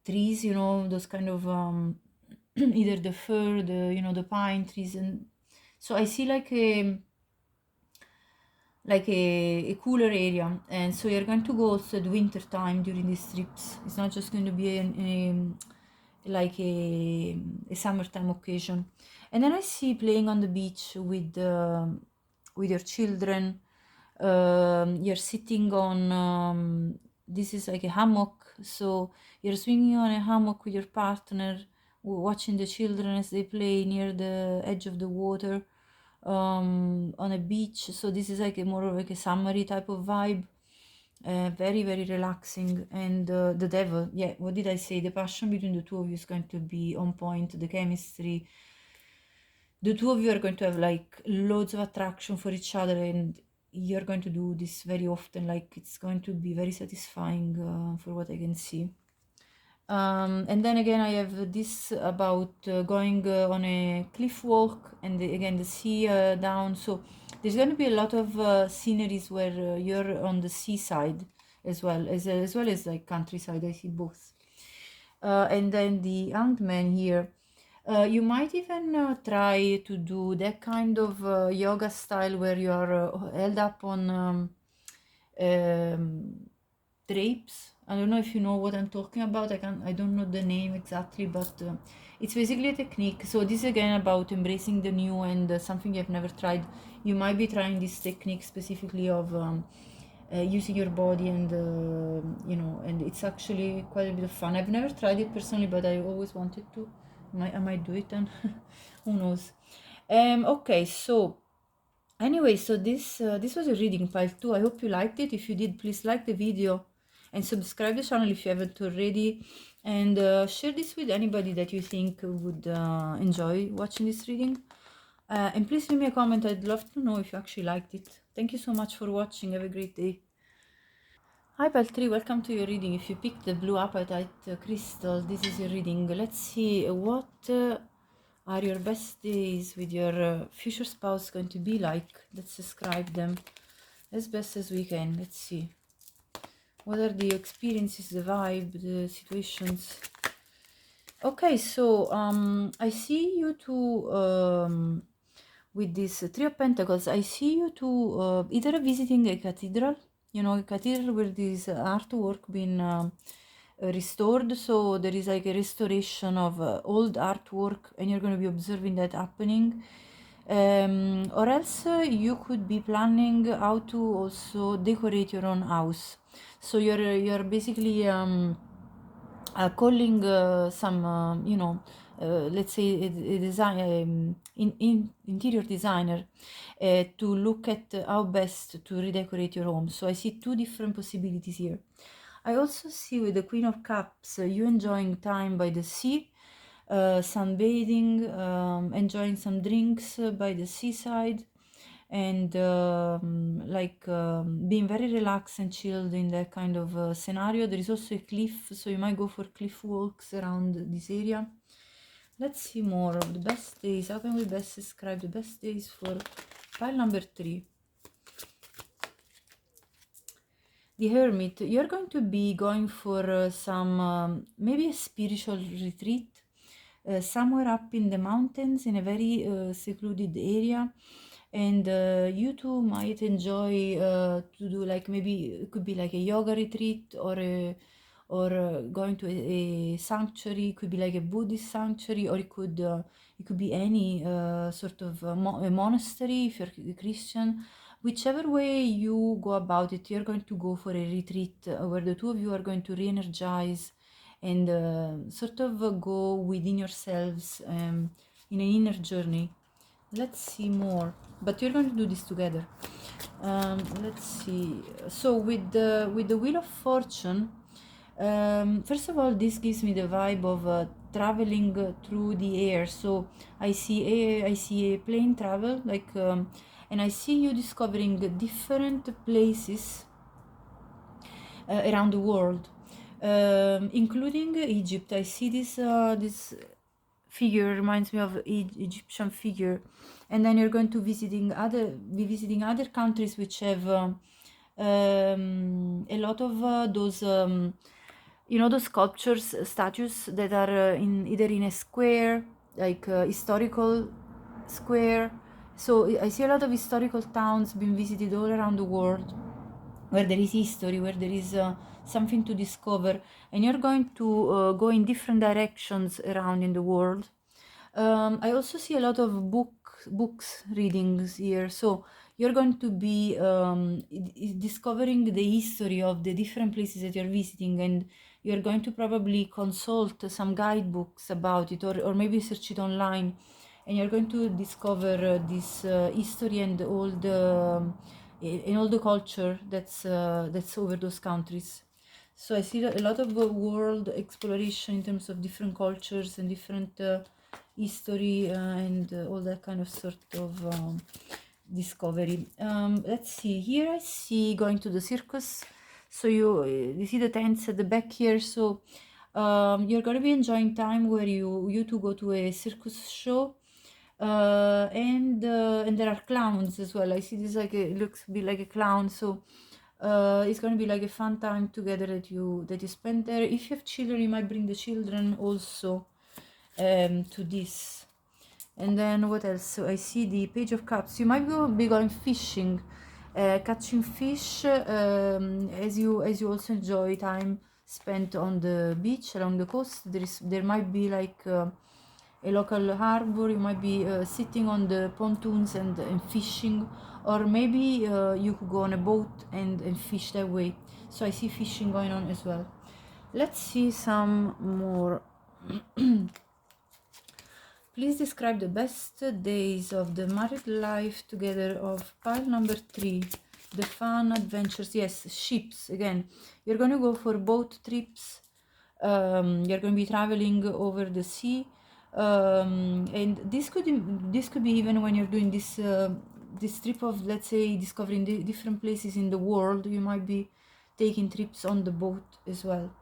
trees, those kind of either the fir, the pine trees. And so I see like a cooler area, and so you're going to go also at winter time during these trips. It's not just going to be like a summertime occasion. And then I see playing on the beach with your children. You're sitting on this is like a hammock, so you're swinging on a hammock with your partner, watching the children as they play near the edge of the water, on a beach. So this is like a more of like a summery type of vibe. Very very relaxing. And the devil, yeah, what did I say? The passion between the two of you is going to be on point. The chemistry, the two of you are going to have like loads of attraction for each other, and you're going to do this very often. Like it's going to be very satisfying, for what I can see. And then again, I have this about going on a cliff walk, and again the sea down. So there's going to be a lot of sceneries where you're on the seaside as well as like countryside. I see both. And then the Hanged Man here. You might even try to do that kind of yoga style where you are held up on um, drapes. I don't know if you know what I'm talking about. I don't know the name exactly, but it's basically a technique. So this is again about embracing the new and something you've never tried. You might be trying this technique specifically of using your body, and and it's actually quite a bit of fun. I've never tried it personally, but I always wanted to. I might do it then. Who knows? Okay, so anyway, so this was a reading pile 2. I hope you liked it. If you did, please like the video and subscribe the channel if you haven't already, and share this with anybody that you think would enjoy watching this reading. And please leave me a comment. I'd love to know if you actually liked it. Thank you so much for watching. Have a great day. Hi Pal3, welcome to your reading. If you picked the blue apatite crystal, this is your reading. Let's see what are your best days with your future spouse going to be like. Let's describe them as best as we can. Let's see. What are the experiences, the vibe, the situations? Okay, so I see you two with this Three of Pentacles. I see you two either visiting a cathedral, a cathedral where this artwork been restored. So there is like a restoration of old artwork, and you're going to be observing that happening. Or else you could be planning how to also decorate your own house. So you're basically calling some let's say a design interior designer to look at how best to redecorate your home. So I see two different possibilities here. I also see with the Queen of Cups you enjoying time by the sea, sunbathing, enjoying some drinks by the seaside, and being very relaxed and chilled in that kind of scenario. There is also a cliff, so you might go for cliff walks around this area. Let's see more of the best days. How can we best describe the best days for pile number 3? The Hermit. You're going to be going for some maybe a spiritual retreat somewhere up in the mountains in a very secluded area, and you too might enjoy to do like, maybe it could be like a yoga retreat, or going to a sanctuary. It could be like a Buddhist sanctuary, or it could be any sort of a monastery if you're a Christian. Whichever way you go about it, you're going to go for a retreat where the two of you are going to re-energize and sort of go within yourselves in an inner journey. Let's see more, but you're going to do this together. Let's see. So with the Wheel of Fortune, first of all, this gives me the vibe of traveling through the air. So I see a plane travel, like, and I see you discovering different places around the world, including Egypt. I see this figure reminds me of Egyptian figure, and then you're going to be visiting other countries which have a lot of those those sculptures, statues that are in either in a square, like historical square. So I see a lot of historical towns being visited all around the world, where there is history, where there is something to discover, and you're going to go in different directions around in the world. I also see a lot of books readings here, so you're going to be discovering the history of the different places that you're visiting, and you're going to probably consult some guidebooks about it, or maybe search it online, and you're going to discover this history and all the culture that's over those countries. So I see a lot of world exploration in terms of different cultures and different history and all that kind of sort of discovery. Let's see. Here I see going to the circus. So you see the tents at the back here. So you're going to be enjoying time where you two go to a circus show. And there are clowns as well. I see this like it looks a bit like a clown. So it's going to be like a fun time together that you spend there. If you have children, you might bring the children also to this. And then what else? So I see the Page of Cups. You might be going fishing, catching fish, as you also enjoy time spent on the beach along the coast. There might be like a local harbor. You might be sitting on the pontoons and fishing, or maybe you could go on a boat and fish that way. So I see fishing going on as well. Let's see some more. Please describe the best days of the married life together of pile number 3. The fun adventures. Yes, ships again. You're going to go for boat trips. You're going to be traveling over the sea. And this could be even when you're doing this trip of, let's say, discovering the different places in the world. You might be taking trips on the boat as well.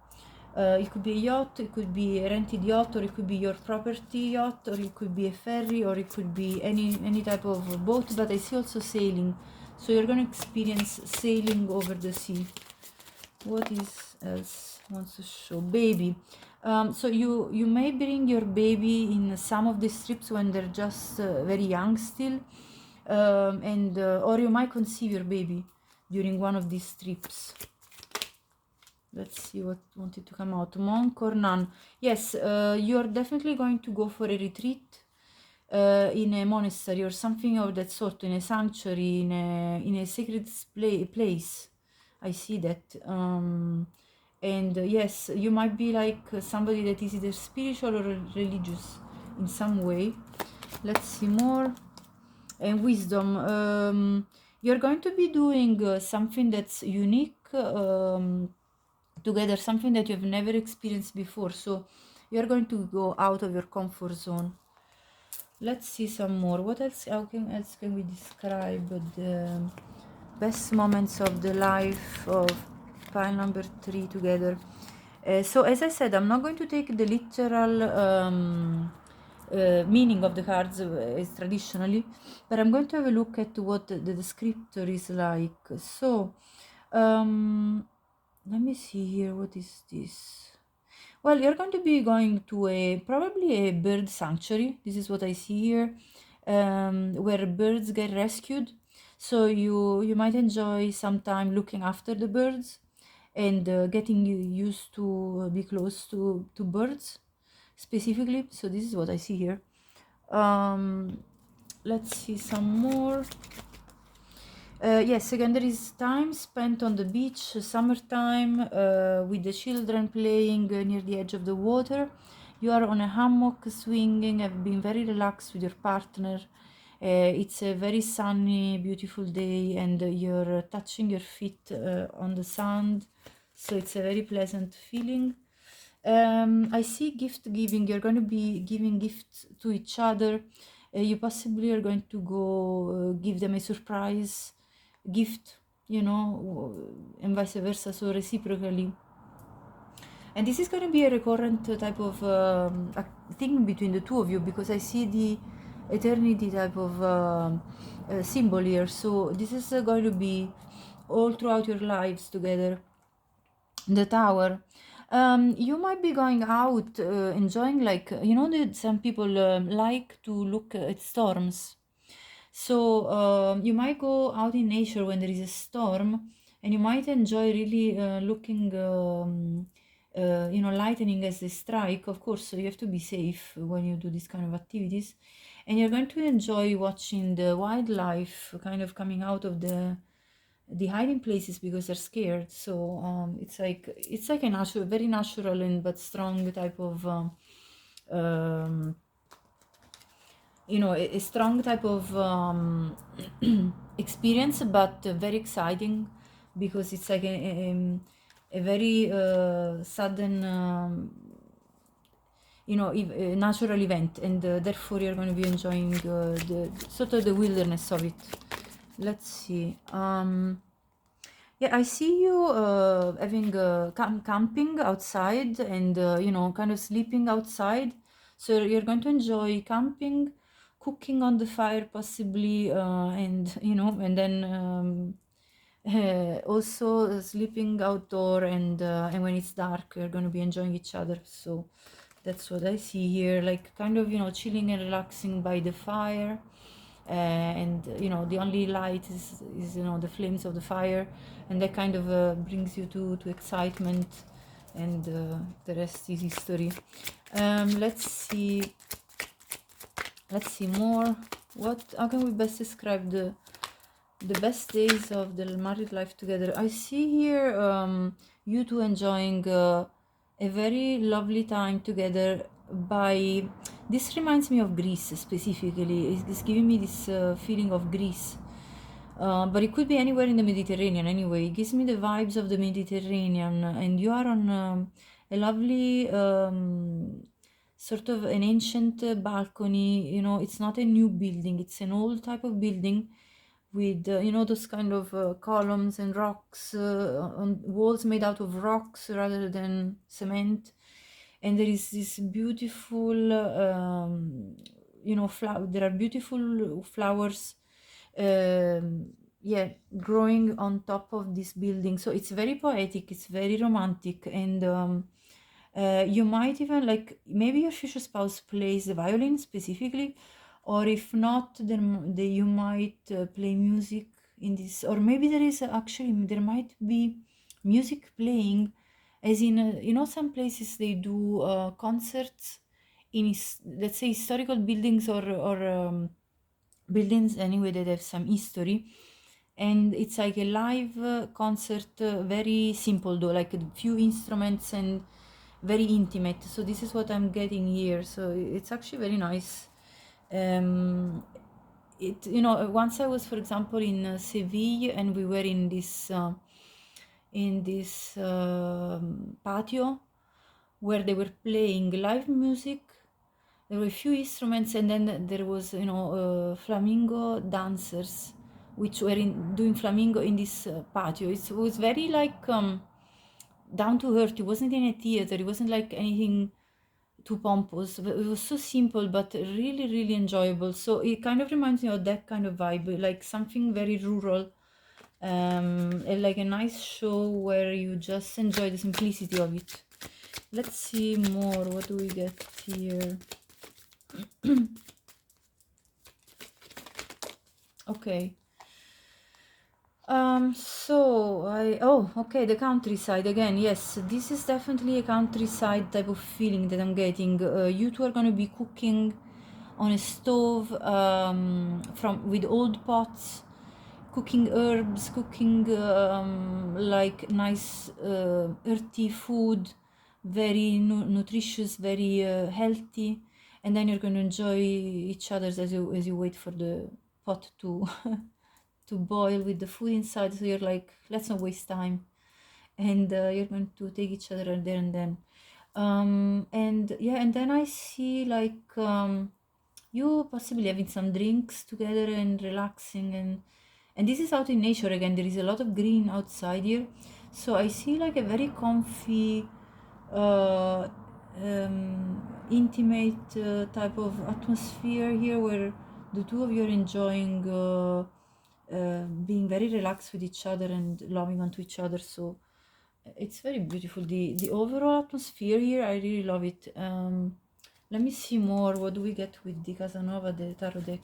It could be a yacht, it could be a rented yacht, or it could be your property yacht, or it could be a ferry, or it could be any type of boat. But I see also sailing, so you're going to experience sailing over the sea. What is else wants to show? Baby. So you may bring your baby in some of these trips when they're just very young still, or you might conceive your baby during one of these trips. Let's see what wanted to come out. Monk or nun? Yes, you're definitely going to go for a retreat in a monastery or something of that sort, in a sanctuary, in a sacred place. I see that. And yes, you might be like somebody that is either spiritual or religious in some way. Let's see more. And wisdom. You're going to be doing something that's unique together, something that you've never experienced before. So you're going to go out of your comfort zone. Let's see some more. What else? Else can we describe the best moments of the life of pile number 3 together? So as I said, I'm not going to take the literal meaning of the cards as traditionally, but I'm going to have a look at what the descriptor is like. So let me see here. What is this? Well, you're going to be going to probably a bird sanctuary. This is what I see here, where birds get rescued. So you might enjoy some time looking after the birds and getting used to be close to birds specifically. So this is what I see here. Let's see some more. Yes, again, there is time spent on the beach, summertime, with the children playing near the edge of the water. You are on a hammock swinging, have been very relaxed with your partner. It's a very sunny, beautiful day, and you're touching your feet on the sand, so it's a very pleasant feeling. I see gift giving. You're going to be giving gifts to each other. You possibly are going to go give them a surprise gift, and vice versa, so reciprocally. And this is going to be a recurrent type of thing between the two of you, because I see the eternity type of symbol here. So this is going to be all throughout your lives together. The Tower. You might be going out enjoying, like, that some people like to look at storms. So you might go out in nature when there is a storm, and you might enjoy really looking, lightning as they strike. Of course, you have to be safe when you do these kind of activities, and you're going to enjoy watching the wildlife kind of coming out of the hiding places because they're scared. So it's like a natural, very natural and but strong type of a strong type of experience, but very exciting, because it's like a very sudden a natural event, and therefore you're going to be enjoying the sort of the wilderness of it. Let's see. Yeah, I see you having camping outside, and kind of sleeping outside. So you're going to enjoy camping, cooking on the fire possibly, and then also sleeping outdoor, and when it's dark, you're going to be enjoying each other. So that's what I see here, like kind of chilling and relaxing by the fire. And the only light is the flames of the fire, and that kind of brings you to excitement, and the rest is history. Let's see more. How can we best describe the best days of the married life together? I see here you two enjoying a very lovely time together. This reminds me of Greece specifically. It's giving me this feeling of Greece, but it could be anywhere in the Mediterranean anyway. It gives me the vibes of the Mediterranean, and you are on a lovely sort of an ancient balcony. It's not a new building, it's an old type of building with those kind of columns and rocks on walls made out of rocks rather than cement. And there is this beautiful there are beautiful flowers, yeah, growing on top of this building. So it's very poetic, it's very romantic, and you might even, like, maybe your future spouse plays the violin specifically, or if not, then you might play music in this, or maybe there might be music playing as in, you know, some places they do concerts in, let's say, historical buildings, or buildings anyway that have some history, and it's like a live concert, very simple though, like a few instruments and very intimate. So this is what I'm getting here, so it's actually very nice. It, you know, once I was, for example, in Seville, and we were in this patio where they were playing live music. There were a few instruments, and then there was, you know, flamingo dancers, which were doing flamingo in this patio. It was very like down to earth. It wasn't in a theater. It wasn't like anything too pompous. It was so simple, but really, really enjoyable. So it kind of reminds me of that kind of vibe, like something very rural, and like a nice show where you just enjoy the simplicity of it. Let's see more. What do we get here? Okay. Okay, the countryside again. Yes, this is definitely a countryside type of feeling that I'm getting. You two are gonna be cooking on a stove, from with old pots, cooking herbs, cooking like nice earthy food, very nutritious, very healthy, and then you're gonna enjoy each other as you wait for the pot to to boil with the food inside. So you're like, let's not waste time, and you're going to take each other there and then. And yeah, and then I see like you possibly having some drinks together and relaxing, and this is out in nature again. There is a lot of green outside here, so I see like a very comfy, uh, intimate type of atmosphere here, where the two of you are enjoying being very relaxed with each other and loving onto each other. So it's very beautiful. The overall atmosphere here, I really love it. Let me see more. What do we get with the Casanova, the tarot deck?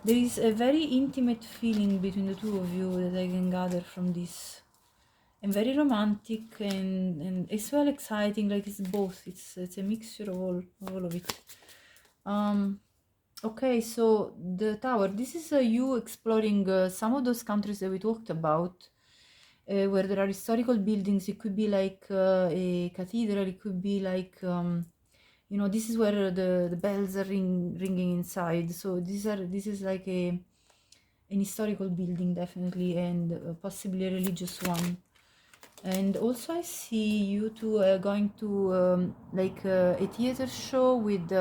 There is a very intimate feeling between the two of you that I can gather from this, and very romantic, and as well exciting. Like it's both. It's a mixture of all of it. Okay, so the tower. This is you exploring some of those countries that we talked about, where there are historical buildings. It could be like a cathedral. It could be like you know, this is where the bells are ringing inside. So this is like an historical building, definitely, and possibly a religious one. And also I see you two going to like a theater show with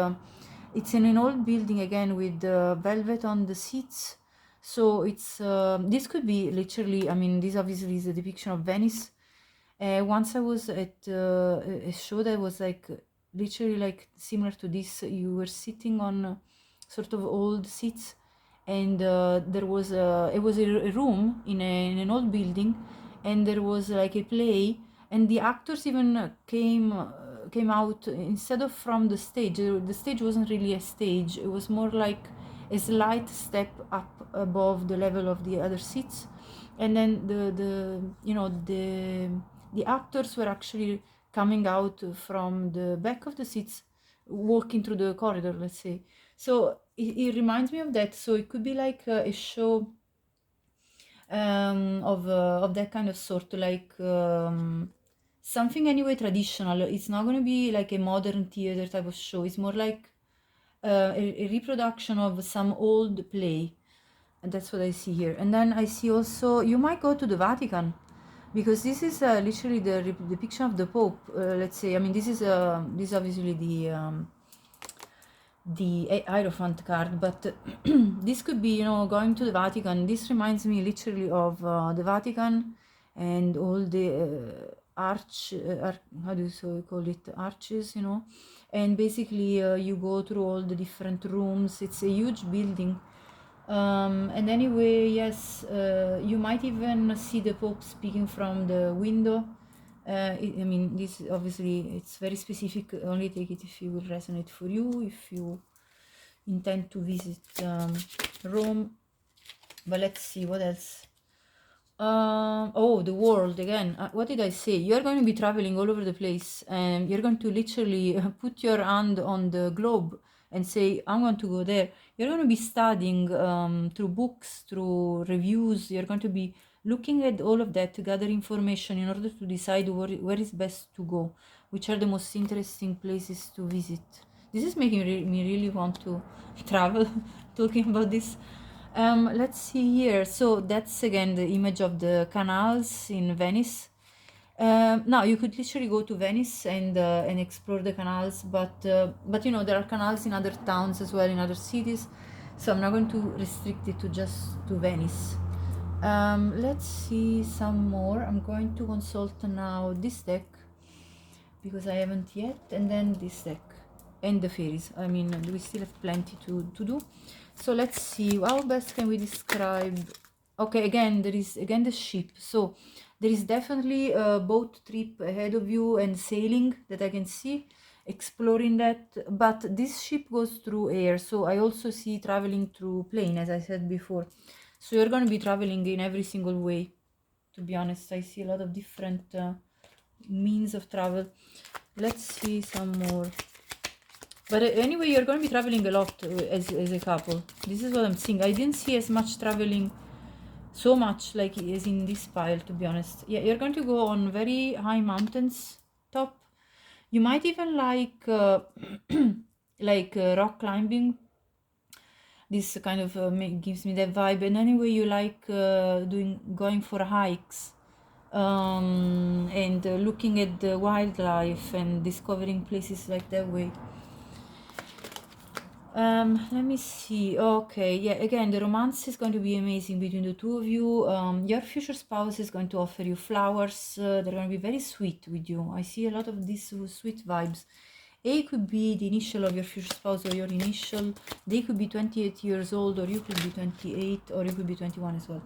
it's in an old building again, with velvet on the seats. So it's this could be literally, I mean, this obviously is a depiction of Venice. Once I was at a show that was like literally like similar to this. You were sitting on sort of old seats, and there was it was a room in an old building, and there was like a play, and the actors even came out instead of from the stage. The stage wasn't really a stage. It was more like a slight step up above the level of the other seats, and then the you know the actors were actually coming out from the back of the seats, walking through the corridor, let's say. So it reminds me of that. So it could be like a show of that kind of sort, like something anyway traditional. It's not going to be like a modern theater type of show. It's more like a reproduction of some old play, and that's what I see here. And then I see also you might go to the Vatican, because this is literally the depiction of the Pope. Let's say, I mean, this is obviously the Hierophant card, but this could be, you know, going to the Vatican. This reminds me literally of the Vatican and all the how do you so call it, arches, you know, and basically you go through all the different rooms. It's a huge building. And anyway, yes, you might even see the Pope speaking from the window. I mean, this obviously it's very specific. Only take it if it will resonate for you, if you intend to visit Rome. But let's see what else. Oh, the world again. What did I say? You're going to be traveling all over the place, and you're going to literally put your hand on the globe and say, I'm going to go there. You're going to be studying through books, through reviews. You're going to be looking at all of that to gather information in order to decide where is best to go, which are the most interesting places to visit. This is making me really want to travel talking about this. Let's see here. So that's again the image of the canals in Venice. Now you could literally go to Venice and explore the canals, but you know there are canals in other towns as well, in other cities. So I'm not going to restrict it to just to Venice. Let's see some more. I'm going to consult now this deck because I haven't yet, and then this deck and the fairies. I mean, we still have plenty to do. So let's see, how best can we describe. Okay, again there is again the ship. So there is definitely a boat trip ahead of you and sailing that I can see, exploring that, but this ship goes through air, so I also see traveling through plane, as I said before. So you're going to be traveling in every single way. To be honest, I see a lot of different means of travel. Let's see some more. But anyway, you're going to be traveling a lot as a couple. This is what I'm seeing. I didn't see as much traveling, so much like as in this pile, to be honest. Yeah, you're going to go on very high mountains top. You might even like rock climbing. This kind of gives me that vibe. And anyway, you like going for hikes and looking at the wildlife and discovering places like that way. Let me see. Okay, yeah, again, the romance is going to be amazing between the two of you. Your future spouse is going to offer you flowers. They're going to be very sweet with you. I see a lot of these sweet vibes. A could be the initial of your future spouse or your initial. They could be 28 years old, or you could be 28, or you could be 21 as well.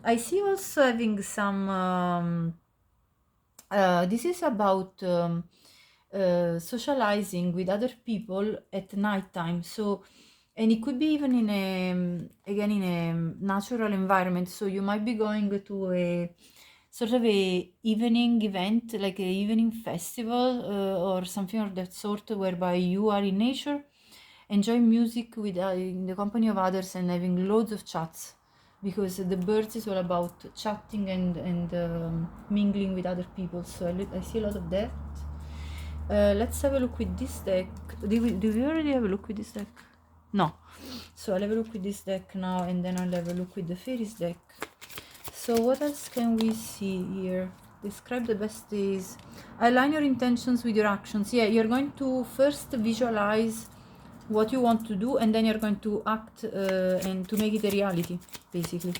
I see also having some. This is about socializing with other people at nighttime. So, and it could be even in a again in a natural environment. So you might be going to a sort of a evening event, like a evening festival or something of that sort, whereby you are in nature, enjoying music with in the company of others, and having loads of chats, because the birds is all about chatting and mingling with other people. So I see a lot of that. Let's have a look with this deck. Do we already have a look with this deck? No. So I'll have a look with this deck now, and then I'll have a look with the fairies deck. So what else can we see here? Describe the best days. Align your intentions with your actions. Yeah, you're going to first visualize what you want to do, and then you're going to act and to make it a reality, basically.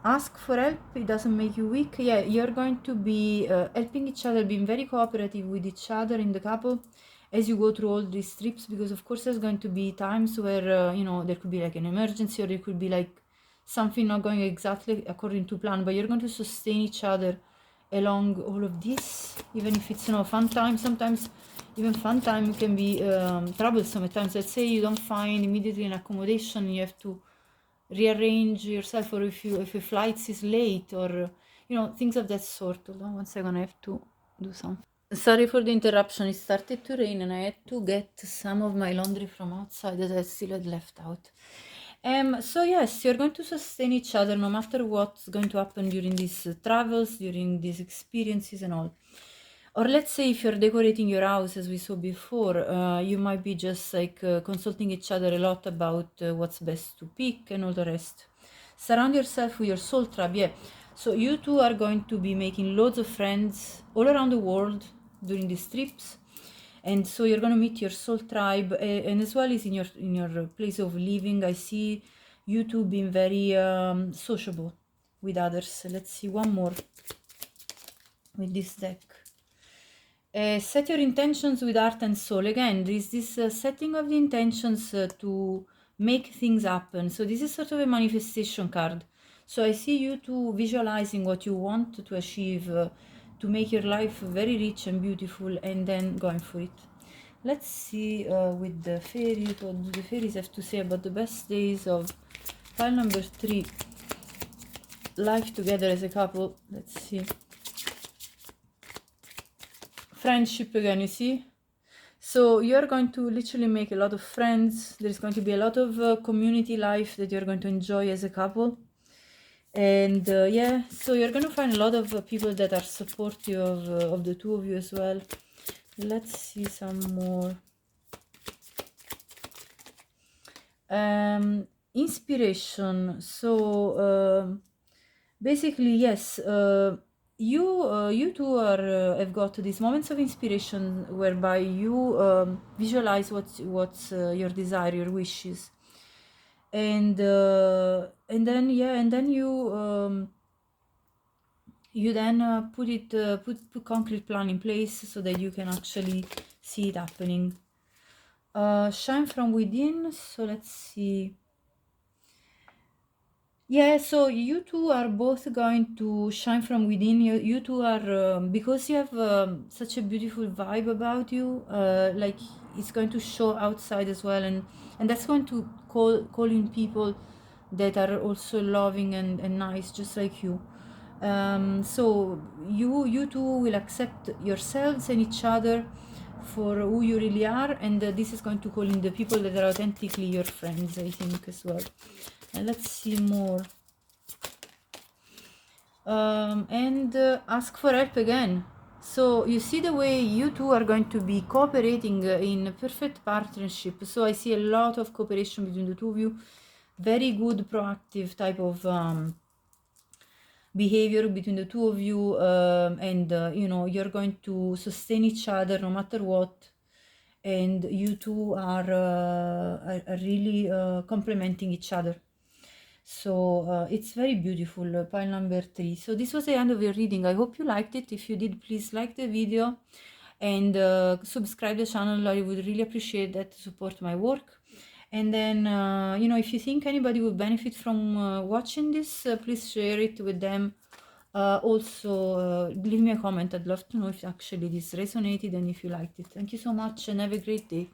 Ask for help. It doesn't make you weak. Yeah, you're going to be helping each other, being very cooperative with each other in the couple as you go through all these trips, because of course there's going to be times where you know, there could be like an emergency, or there could be like something not going exactly according to plan, but you're going to sustain each other along all of this, even if it's, you know, fun time. Sometimes even fun time can be troublesome at times. Let's say you don't find immediately an accommodation, you have to rearrange yourself, or if your flight is late, or you know, things of that sort. Hold on 1 second, I have to do something. Sorry for the interruption. It started to rain and I had to get some of my laundry from outside that I still had left out. So yes, you're going to sustain each other no matter what's going to happen during these travels, during these experiences and all. Or let's say if you're decorating your house, as we saw before, you might be just like consulting each other a lot about what's best to pick and all the rest. Surround yourself with your soul tribe. Yeah, so you two are going to be making loads of friends all around the world during these trips. And so you're going to meet your soul tribe, and as well as in your place of living. I see you two being very sociable with others. Let's see one more with this deck. Set your intentions with heart and soul. Again, this setting of the intentions to make things happen. So this is sort of a manifestation card. So I see you two visualizing what you want to achieve, to make your life very rich and beautiful, and then going for it. Let's see with the fairies, what do the fairies have to say about the best days of Pile number 3, life together as a couple. Let's see. Friendship again, you see? So you're going to literally make a lot of friends. There's going to be a lot of community life that you're going to enjoy as a couple. And yeah, so you're going to find a lot of people that are supportive of the two of you as well. Let's see some more. Inspiration. So basically, yes, you two are have got these moments of inspiration whereby you visualize what's your desire, your wishes, and then yeah, and then you then put concrete plan in place so that you can actually see it happening. Shine from within. So let's see. Yeah, so you two are both going to shine from within. You two are, because you have such a beautiful vibe about you, like it's going to show outside as well, and that's going to call in people that are also loving and nice, just like you. So you two will accept yourselves and each other for who you really are, and this is going to call in the people that are authentically your friends, I think, as well. And let's see more. And ask for help again. So you see the way you two are going to be cooperating in a perfect partnership. So I see a lot of cooperation between the two of you. Very good proactive type of behavior between the two of you, and you know, you're going to sustain each other no matter what, and you two are really complementing each other. So it's very beautiful, pile number 3. So this was the end of your reading. I hope you liked it. If you did, please like the video and subscribe the channel. I would really appreciate that to support my work. And then you know, if you think anybody would benefit from watching this, please share it with them. Also leave me a comment. I'd love to know if actually this resonated and if you liked it. Thank you so much and have a great day.